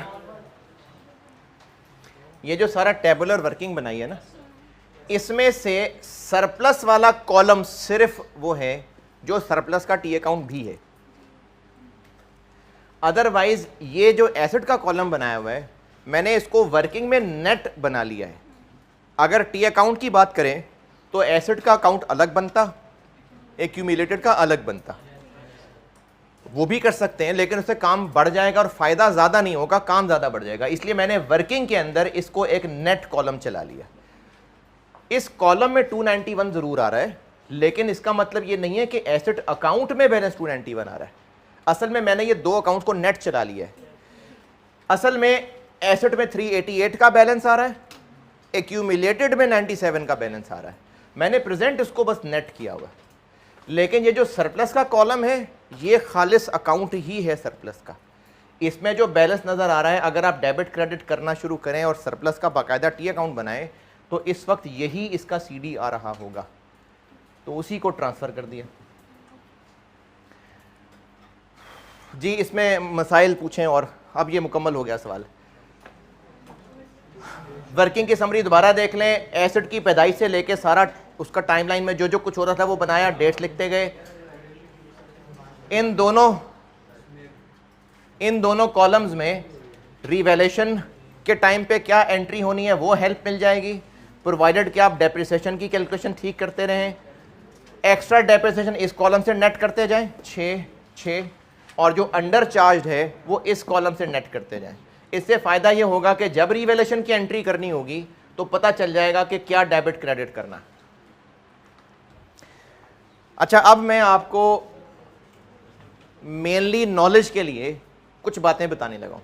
ये जो सारा टेबुलर वर्किंग बनाई है ना, इसमें से सरप्लस वाला कॉलम सिर्फ वो है जो सरप्लस का टी अकाउंट भी है। अदरवाइज ये जो एसेट का कॉलम बनाया हुआ है, मैंने इसको वर्किंग में नेट बना लिया है। अगर टी अकाउंट की बात करें तो एसेट का अकाउंट अलग बनता, एक्यूमुलेटेड का अलग बनता। वो भी कर सकते हैं, लेकिन उससे काम बढ़ जाएगा और फायदा ज्यादा नहीं होगा, काम ज्यादा बढ़ जाएगा। इसलिए मैंने वर्किंग के अंदर इसको एक नेट कॉलम चला लिया। इस कॉलम में 291 जरूर आ रहा है, लेकिन इसका मतलब ये नहीं है कि एसेट अकाउंट में बैलेंस 291 आ रहा है। असल में मैंने ये दो अकाउंट को नेट चला लिया है। असल में एसेट में 388 का बैलेंस आ रहा है, एक्यूमुलेटेड में 97 का बैलेंस आ रहा है। मैंने प्रेजेंट इसको बस नेट किया हुआ है, लेकिन ये जो सरप्लस का कॉलम है ये खालिस अकाउंट ही है सरप्लस का। इसमें जो बैलेंस नजर आ रहा है, अगर आप डेबिट क्रेडिट करना शुरू करें और सरप्लस का बाकायदा टी अकाउंट बनाएं तो इस वक्त यही इसका CD आ रहा होगा, तो उसी को ट्रांसफर कर दिया जी। इसमें मसाइल पूछें, और अब ये मुकम्मल हो गया सवाल। वर्किंग की समरी दोबारा देख लें। एसेट की पैदाइश से लेके सारा उसका टाइमलाइन में जो जो कुछ हो रहा था वो बनाया, डेट्स लिखते गए। इन दोनों कॉलम्स में रिवैल्यूएशन के टाइम पे क्या एंट्री होनी है वो हेल्प मिल जाएगी, प्रोवाइडेड कि आप डेप्रिसिएशन की कैलकुलेशन ठीक करते रहें। एक्स्ट्रा डेप्रिसिएशन इस कॉलम से नेट करते जाएं 6, और जो अंडर चार्ज है वो इस कॉलम से नेट करते जाएं। इससे फ़ायदा ये होगा कि जब रिवैल्यूएशन की एंट्री करनी होगी तो पता चल जाएगा कि क्या डेबिट क्रेडिट करना। अच्छा, अब मैं आपको मेनली नॉलेज के लिए कुछ बातें बताने लगा हूं।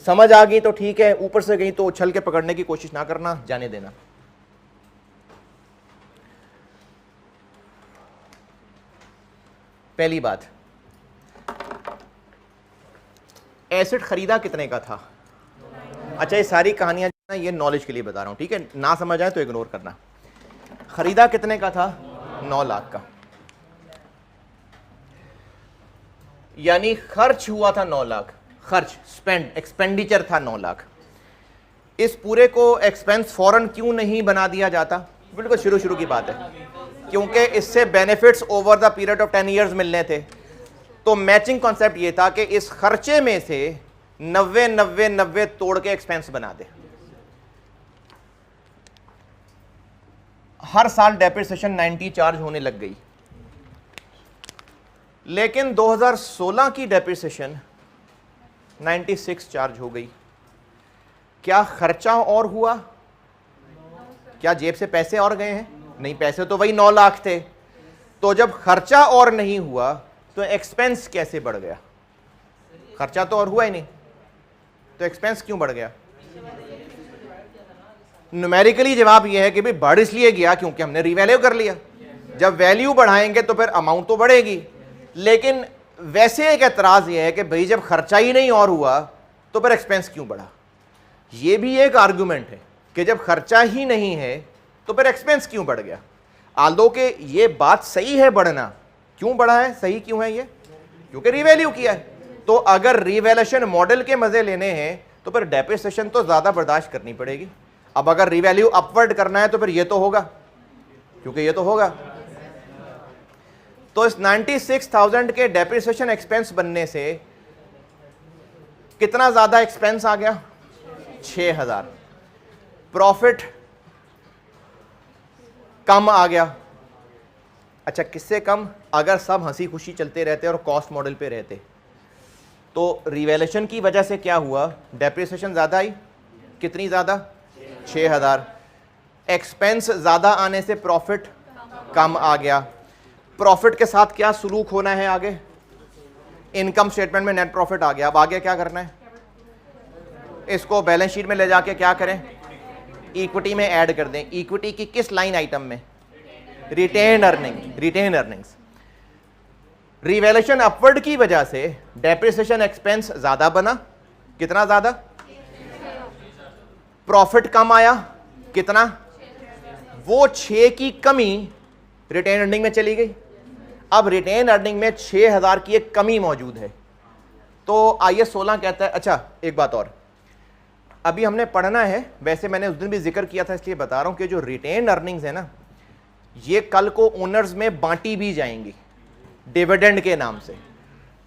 समझ आ गई तो ठीक है, ऊपर से गई तो उछल के पकड़ने की कोशिश ना करना, जाने देना। पहली बात, एसेट खरीदा कितने का था? अच्छा, ये सारी कहानियां ये नॉलेज के लिए बता रहा हूं, ठीक है, ना समझ आए तो इग्नोर करना। खरीदा कितने का था? 9 लाख का, यानी खर्च हुआ था 9 लाख, खर्च एक्सपेंडिचर था 9 लाख। इस पूरे को एक्सपेंस फौरन क्यों नहीं बना दिया जाता? बिल्कुल शुरू की बात है, क्योंकि इससे benefits over the period of 10 years मिलने थे। तो मैचिंग कॉन्सेप्ट ये था कि इस खर्चे में से 90 तोड़ के एक्सपेंस बना दे। हर साल डेप्रिसिएशन 90 चार्ज होने लग गई, लेकिन 2016 की डेप्रिसिएशन 96 चार्ज हो गई। क्या खर्चा और हुआ? क्या जेब से पैसे और गए हैं? नहीं, पैसे तो वही 9 लाख थे। तो जब खर्चा और नहीं हुआ तो एक्सपेंस कैसे बढ़ गया? खर्चा तो और हुआ ही नहीं, तो एक्सपेंस क्यों बढ़ गया? न्यूमेरिकली जवाब यह है कि भाई बढ़ इसलिए गया क्योंकि हमने रीवैल्यू कर लिया। जब वैल्यू बढ़ाएंगे तो फिर अमाउंट तो बढ़ेगी। लेकिन वैसे एक एतराज यह है कि भाई जब खर्चा ही नहीं और हुआ तो फिर एक्सपेंस क्यों बढ़ा? यह भी एक आर्गुमेंट है कि जब खर्चा ही नहीं है तो फिर एक्सपेंस क्यों बढ़ गया। आल्दो के ये बात सही है, बढ़ना क्यों बढ़ा है, सही क्यों है ये? क्योंकि रीवैल्यू किया है। तो अगर रिवैल्यूएशन मॉडल के मजे लेने हैं तो फिर डेप्रिसिएशन तो ज्यादा बर्दाश्त करनी पड़ेगी। अब अगर रिवैल्यू अपवर्ड करना है तो फिर ये तो होगा, क्योंकि ये तो होगा। तो इस 96,000 के डेप्रिसिएशन एक्सपेंस बनने से कितना ज्यादा एक्सपेंस आ गया? 6,000। प्रॉफिट कम आ गया। अच्छा, किससे कम? अगर सब हंसी खुशी चलते रहते और कॉस्ट मॉडल पे रहते तो रिवैल्यूएशन की वजह से क्या हुआ? डेप्रिसिएशन ज्यादा आई। कितनी ज्यादा? 6,000। एक्सपेंस ज्यादा आने से प्रॉफिट कम आ गया। प्रॉफिट के साथ क्या सुलूक होना है आगे? इनकम स्टेटमेंट में नेट प्रॉफिट आ गया। अब आगे क्या करना है? इसको बैलेंस शीट में ले जाके क्या करें? इक्विटी में ऐड कर दें। इक्विटी की किस लाइन आइटम में? Retain earnings. रिवैल्यूएशन अपवर्ड की वजह से डेप्रिसिएशन एक्सपेंस ज्यादा बना। कितना ज्यादा? प्रॉफिट कम आया। कितना? वो 6 की कमी रिटेन अर्निंग में चली गई। अब रिटेन अर्निंग में 6,000 की एक कमी मौजूद है। तो IAS 16 कहता है, अच्छा एक बात और अभी हमने पढ़ना है, वैसे मैंने उस दिन भी जिक्र किया था इसलिए बता रहा हूं कि जो रिटेन अर्निंग्स है ना, ये कल को ओनर्स में बांटी भी जाएंगी डिविडेंड के नाम से।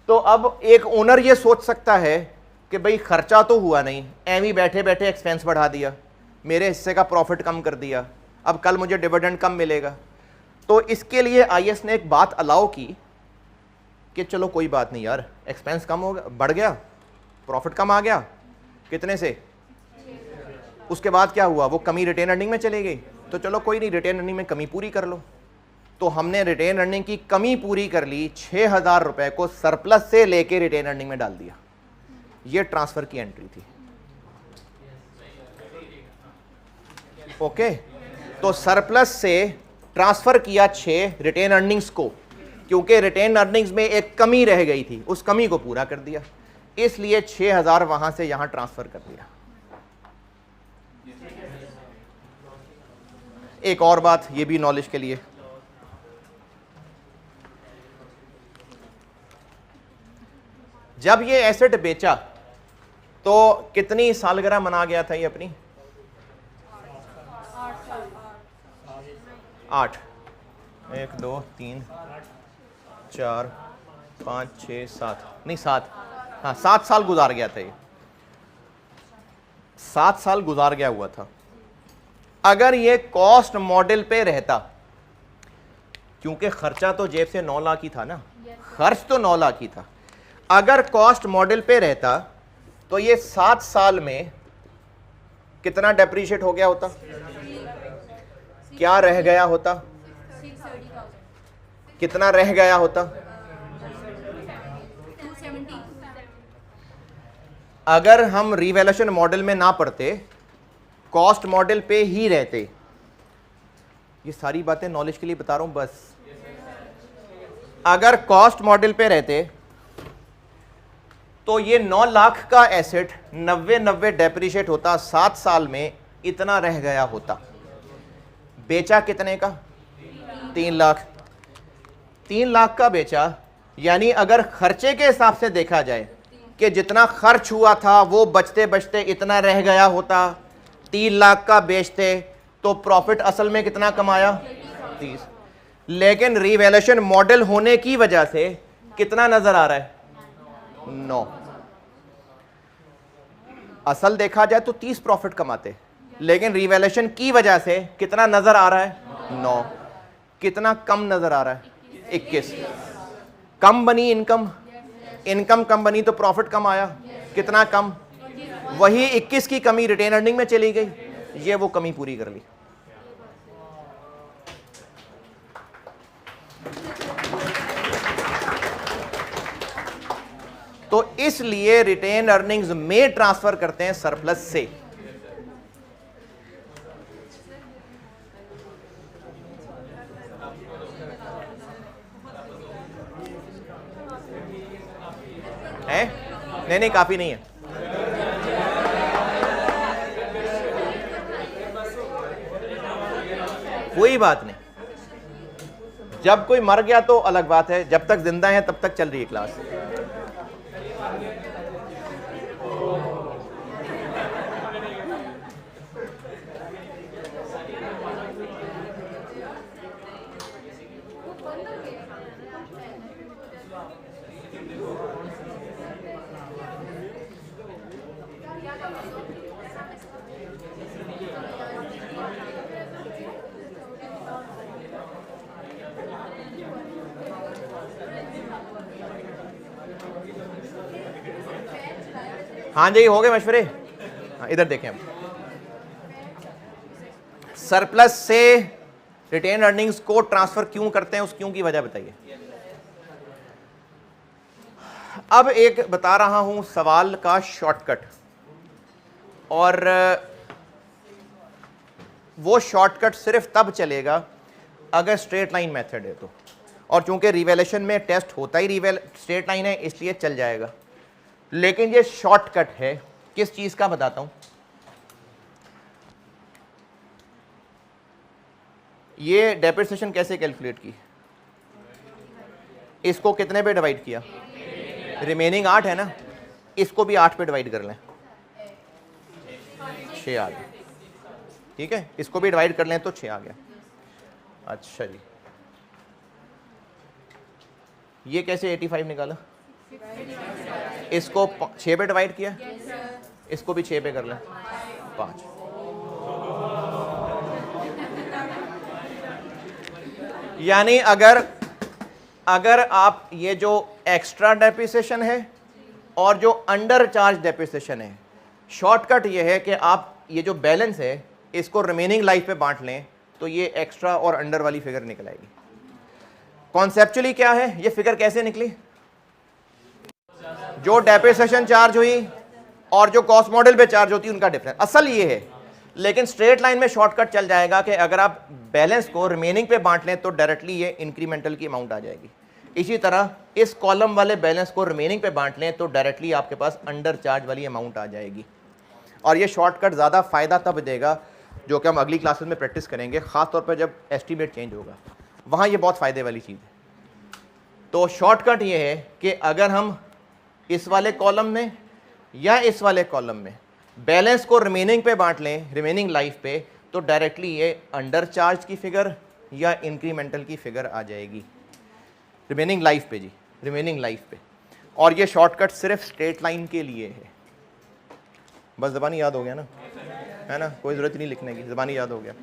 तो अब एक ओनर ये सोच सकता है कि भाई खर्चा तो हुआ नहीं, एवं बैठे बैठे एक्सपेंस बढ़ा दिया, मेरे हिस्से का प्रॉफिट कम कर दिया, अब कल मुझे डिविडेंड कम मिलेगा। तो इसके लिए IAS ने एक बात अलाउ की कि चलो कोई बात नहीं यार, एक्सपेंस कम हो गया, बढ़ गया, प्रॉफिट कम आ गया। कितने से? उसके बाद क्या हुआ? वो कमी रिटेन अर्निंग में चली गई। तो चलो कोई नहीं, रिटेन अर्निंग में कमी पूरी कर लो। तो हमने रिटेन अर्निंग की कमी पूरी कर ली, 6,000 रुपए को सरप्लस से लेके रिटेन अर्निंग में डाल दिया। ये ट्रांसफर की एंट्री थी। ओके, तो सरप्लस से ट्रांसफर किया 6 रिटेन अर्निंग्स को, क्योंकि रिटेन अर्निंग्स में एक कमी रह गई थी, उस कमी को पूरा कर दिया, इसलिए 6,000 वहां से यहां ट्रांसफर कर दिया। एक और बात, ये भी नॉलेज के लिए, जब ये एसेट बेचा तो कितनी सालगिरह मना गया था ये अपनी? 8। 1 2 3 4 5 6 7, नहीं 7, हाँ 7 साल गुजार गया था ये। 7 साल गुजार गया हुआ था। अगर ये कॉस्ट मॉडल पे रहता, क्योंकि खर्चा तो जेब से 9 लाख ही था ना, खर्च तो 9 लाख ही था। अगर कॉस्ट मॉडल पे रहता तो ये 7 साल में कितना डेप्रीशिएट हो गया होता? क्या रह गया होता? कितना रह गया होता? अगर हम रिवैल्यूएशन मॉडल में ना पढ़ते, कॉस्ट मॉडल पे ही रहते, ये सारी बातें नॉलेज के लिए बता रहा हूं बस। अगर कॉस्ट मॉडल पे रहते तो ये 9 लाख का एसेट 90 डेप्रिशिएट होता, 7 साल में इतना रह गया होता। बेचा कितने का? 3 लाख। 3 लाख का बेचा, यानी अगर खर्चे के हिसाब से देखा जाए कि जितना खर्च हुआ था वो बचते बचते इतना रह गया होता, 3 लाख का बेचते तो प्रॉफिट असल में कितना कमाया? 30। लेकिन रिवैल्यूएशन मॉडल होने की वजह से कितना नजर आ रहा है? 9। असल देखा जाए तो 30 प्रॉफिट कमाते, लेकिन रिवैल्यूएशन की वजह से कितना नजर आ रहा है? 9। कितना कम नजर आ रहा है? 21। कम बनी इनकम, इनकम कम बनी तो प्रॉफिट कम आया। कितना कम? वही 21 की कमी रिटेन अर्निंग में चली गई, ये वो कमी पूरी कर ली। तो इसलिए रिटेन अर्निंग्स में ट्रांसफर करते हैं सरप्लस से। है? नहीं, काफी नहीं है। कोई बात नहीं, जब कोई मर गया तो अलग बात है, जब तक जिंदा है तब तक चल रही है क्लास। हाँ जी, हो गए मशवरे। हाँ, इधर देखें हम सरप्लस से रिटेन अर्निंग्स को ट्रांसफर क्यों करते हैं, उस क्यों की वजह बताइए। अब एक बता रहा हूं सवाल का शॉर्टकट, और वो शॉर्टकट सिर्फ तब चलेगा अगर स्ट्रेट लाइन मेथड है तो, और चूंकि रिवैल्यूएशन में टेस्ट होता ही स्ट्रेट लाइन है इसलिए चल जाएगा। लेकिन ये शॉर्टकट है किस चीज का बताता हूं। ये डेप्रिसिएशन कैसे कैलकुलेट की, इसको कितने पे डिवाइड किया? रिमेनिंग 8 है ना, इसको भी 8 पे डिवाइड कर लें, 6 आ गया। ठीक है, इसको भी डिवाइड कर लें तो 6 आ गया। अच्छा जी, ये कैसे 85 निकाला? इसको 6 पे डिवाइड किया, इसको भी 6 पे कर लें, 5। यानी अगर आप ये जो एक्स्ट्रा डेप्रिसिएशन है और जो अंडर चार्ज डेप्रिसिएशन है, शॉर्टकट ये है कि आप ये जो बैलेंस है इसको रिमेनिंग लाइफ पे बांट लें तो ये एक्स्ट्रा और अंडर वाली फिगर निकल आएगी। कॉन्सेप्चुअली क्या है, ये फिगर कैसे निकली? जो डेप्रिसिएशन चार्ज हुई और जो कॉस्ट मॉडल पे चार्ज होती है उनका डिफरेंस, असल ये है। लेकिन स्ट्रेट लाइन में शॉर्टकट चल जाएगा कि अगर आप बैलेंस को रिमेनिंग पे बांट लें तो डायरेक्टली ये इंक्रीमेंटल की अमाउंट आ जाएगी। इसी तरह इस कॉलम वाले बैलेंस को रिमेनिंग पे बांट लें तो डायरेक्टली आपके पास अंडर चार्ज वाली अमाउंट आ जाएगी। और ये शॉर्टकट ज़्यादा फ़ायदा तब देगा, जो कि हम अगली क्लासेस में प्रैक्टिस करेंगे, ख़ासतौर पर जब एस्टीमेट चेंज होगा, वहाँ ये बहुत फ़ायदे वाली चीज़ है। तो शॉर्टकट ये है कि अगर हम इस वाले कॉलम में या इस वाले कॉलम में बैलेंस को रिमेनिंग पे बांट लें, रिमेनिंग लाइफ पे, तो डायरेक्टली ये अंडर चार्ज की फिगर या इंक्रीमेंटल की फिगर आ जाएगी रिमेनिंग लाइफ पे जी, रिमेनिंग लाइफ पे। और ये शॉर्टकट सिर्फ स्ट्रेट लाइन के लिए है। बस ज़बानी याद हो गया ना, है ना, कोई ज़रूरत नहीं लिखने की, ज़बानी याद हो गया।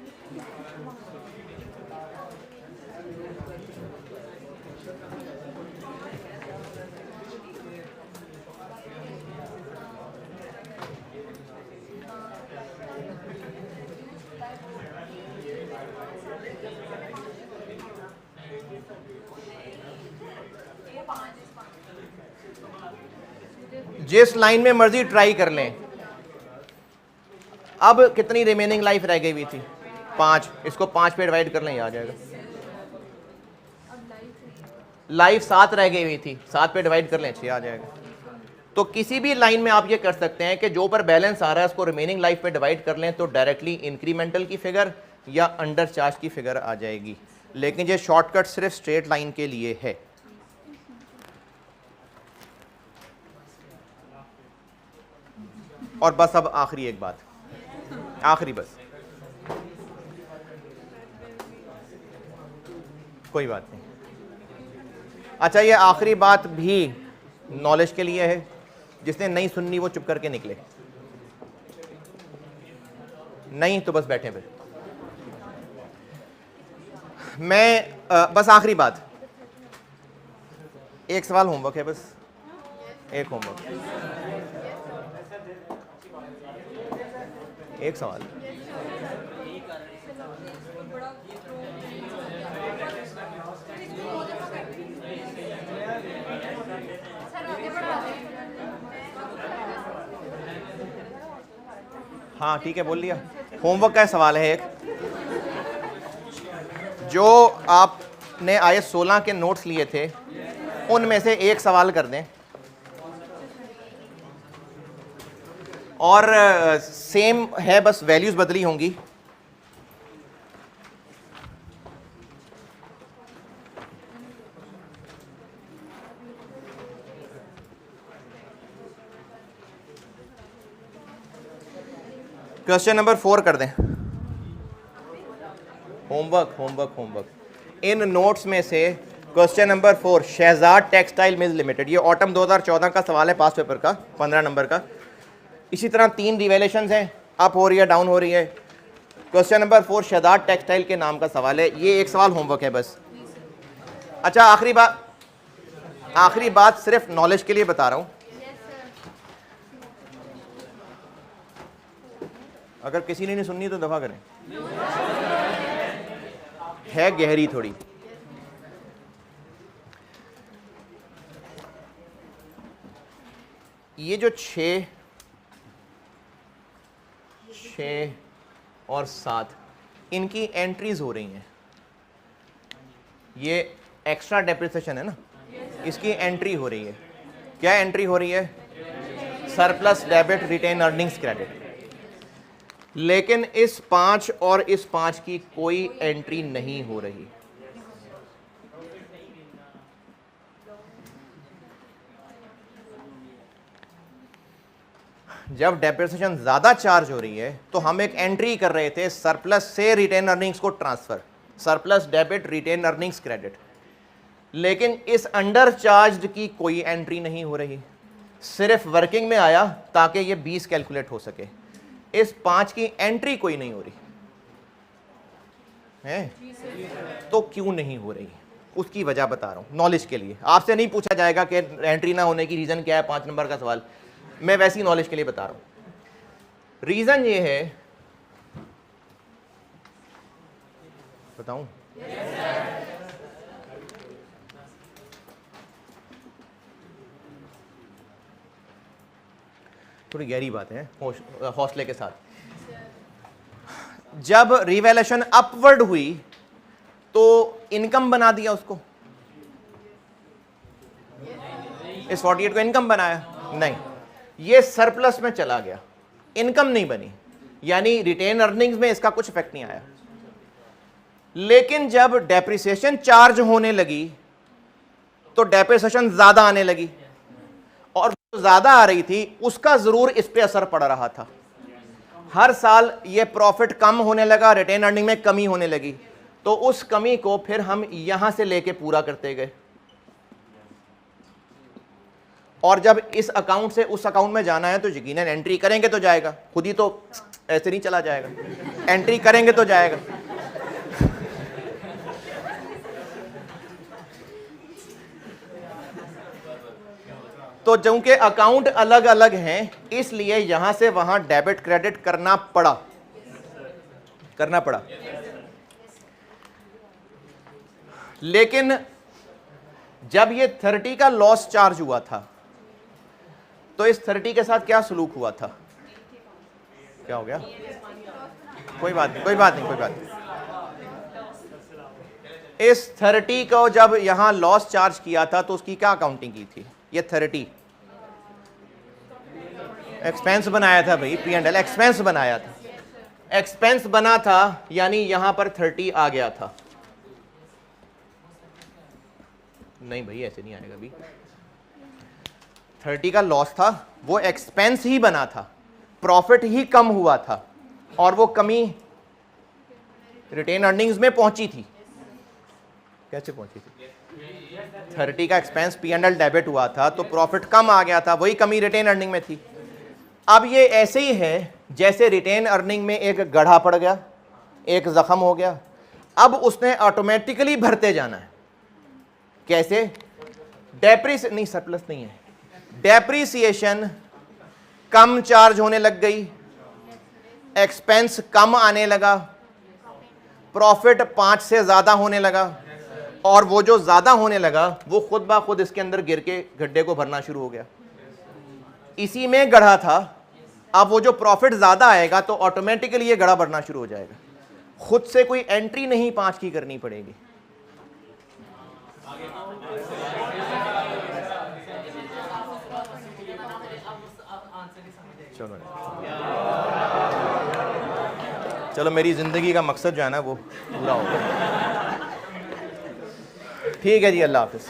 जिस लाइन में मर्जी ट्राई कर लें। अब कितनी रिमेनिंग लाइफ रह गई हुई थी? 5। इसको 5 पे डिवाइड कर लें, आ जाएगा। लाइफ 7 रह गई हुई थी, 7 पे डिवाइड कर लें, 6 आ जाएगा। तो किसी भी लाइन में आप ये कर सकते हैं कि जो ऊपर बैलेंस आ रहा है उसको रिमेनिंग लाइफ पे डिवाइड कर लें तो डायरेक्टली इंक्रीमेंटल की फिगर या अंडर चार्ज की फिगर आ जाएगी, लेकिन ये शॉर्टकट सिर्फ स्ट्रेट लाइन के लिए है। और बस अब आखिरी एक बात, आखिरी बस, कोई बात नहीं। अच्छा, ये आखिरी बात भी नॉलेज के लिए है, जिसने नहीं सुननी वो चुप करके निकले, नहीं तो बस बैठे फिर। मैं बस आखिरी बात, एक सवाल होमवर्क है, बस एक होमवर्क, एक सवाल। हाँ ठीक है, बोल लिया। होमवर्क का सवाल है एक, जो आपने आयत 16 के नोट्स लिए थे उनमें से एक सवाल कर दें और सेम है, बस वैल्यूज बदली होंगी। क्वेश्चन नंबर 4 कर दें। होमवर्क होमवर्क होमवर्क इन नोट्स में से question number 4, Shahzad textile mills limited, ये ऑटम 2014 का सवाल है, पास पेपर का 15 नंबर का। इसी तरह 3 रिवैल्यूएशंस हैं, अप हो रही है, डाउन हो रही है। क्वेश्चन नंबर 4 शहजाद टेक्सटाइल के नाम का सवाल है, ये एक सवाल होमवर्क है बस। अच्छा, आखिरी बात सिर्फ नॉलेज के लिए बता रहा हूँ, अगर किसी ने नहीं सुननी तो दफा करें, है गहरी थोड़ी। ये जो 6 और 7 इनकी एंट्रीज हो रही हैं, ये एक्स्ट्रा डेप्रिसिएशन है ना, इसकी एंट्री हो रही है। क्या एंट्री हो रही है? Surplus debit retain earnings credit. लेकिन इस 5 और इस 5 की कोई एंट्री नहीं हो रही। जब डेप्रिसिएशन ज्यादा चार्ज हो रही है तो हम एक एंट्री कर रहे थे सरप्लस से रिटेन अर्निंग्स को transfer, surplus debit retain earnings credit. लेकिन इस अंडर चार्ज की कोई एंट्री नहीं हो रही, सिर्फ वर्किंग में आया ताकि ये 20 कैलकुलेट हो सके। इस 5 की एंट्री कोई नहीं हो रही है, तो क्यों नहीं हो रही उसकी वजह बता रहा हूं नॉलेज के लिए। आपसे नहीं पूछा जाएगा कि एंट्री ना होने की रीजन क्या है, 5 नंबर का सवाल, मैं वैसी नॉलेज के लिए बता रहा हूं। रीजन ये है, बताऊं? थोड़ी गहरी बात है, हौसले के साथ। जब रिवैल्यूएशन अपवर्ड हुई तो इनकम बना दिया उसको, इस 48 को इनकम बनाया? नहीं, ये सरप्लस में चला गया, इनकम नहीं बनी, यानी रिटेन अर्निंग्स में इसका कुछ इफेक्ट नहीं आया। लेकिन जब डेप्रिसिएशन चार्ज होने लगी तो डेप्रिसिएशन ज्यादा आने लगी, और जो ज्यादा आ रही थी उसका जरूर इस पे असर पड़ रहा था। हर साल ये प्रॉफिट कम होने लगा, रिटेन अर्निंग में कमी होने लगी, तो उस कमी को फिर हम यहां से लेके पूरा करते गए। और जब इस अकाउंट से उस अकाउंट में जाना है तो यकीनन एंट्री करेंगे तो जाएगा, खुद ही तो ऐसे नहीं चला जाएगा, एंट्री करेंगे तो जाएगा। तो चूंकि अकाउंट अलग अलग हैं इसलिए यहां से वहां डेबिट क्रेडिट करना पड़ा। लेकिन जब ये 30 का लॉस चार्ज हुआ था तो इस 30 के साथ क्या सलूक हुआ था? क्या हो गया? कोई बात नहीं। इस 30 को जब यहां लॉस चार्ज किया था तो उसकी क्या अकाउंटिंग की थी? ये 30 एक्सपेंस बनाया था भाई, पी एंड एल एक्सपेंस बनाया था, एक्सपेंस बना था यानी यहां पर 30 आ गया था। नहीं भाई ऐसे नहीं आएगा, अभी 30 का लॉस था, वो एक्सपेंस ही बना था, प्रॉफिट ही कम हुआ था और वो कमी रिटेन अर्निंग्स में पहुंची थी। कैसे पहुंची थी? 30 का expense P and L debit हुआ था तो प्रॉफिट कम आ गया था, वही कमी रिटेन अर्निंग में थी। अब ये ऐसे ही है जैसे रिटेन अर्निंग में एक गड्ढा पड़ गया, एक जख्म हो गया, अब उसने ऑटोमेटिकली भरते जाना है। कैसे? नहीं सरप्लस नहीं है, डेप्रिसिएशन कम चार्ज होने लग गई, एक्सपेंस कम आने लगा, प्रॉफिट 5 से ज्यादा होने लगा, और वो जो ज्यादा होने लगा वो खुद ब खुद इसके अंदर गिर के गड्ढे को भरना शुरू हो गया। इसी में गढ़ा था, अब वो जो प्रॉफिट ज्यादा आएगा तो ऑटोमेटिकली ये गढ़ा भरना शुरू हो जाएगा, खुद से कोई एंट्री नहीं 5 की करनी पड़ेगी। चलो मेरी जिंदगी का मकसद जो है ना वो पूरा हो गया। ठीक है जी, अल्लाह हाफिज।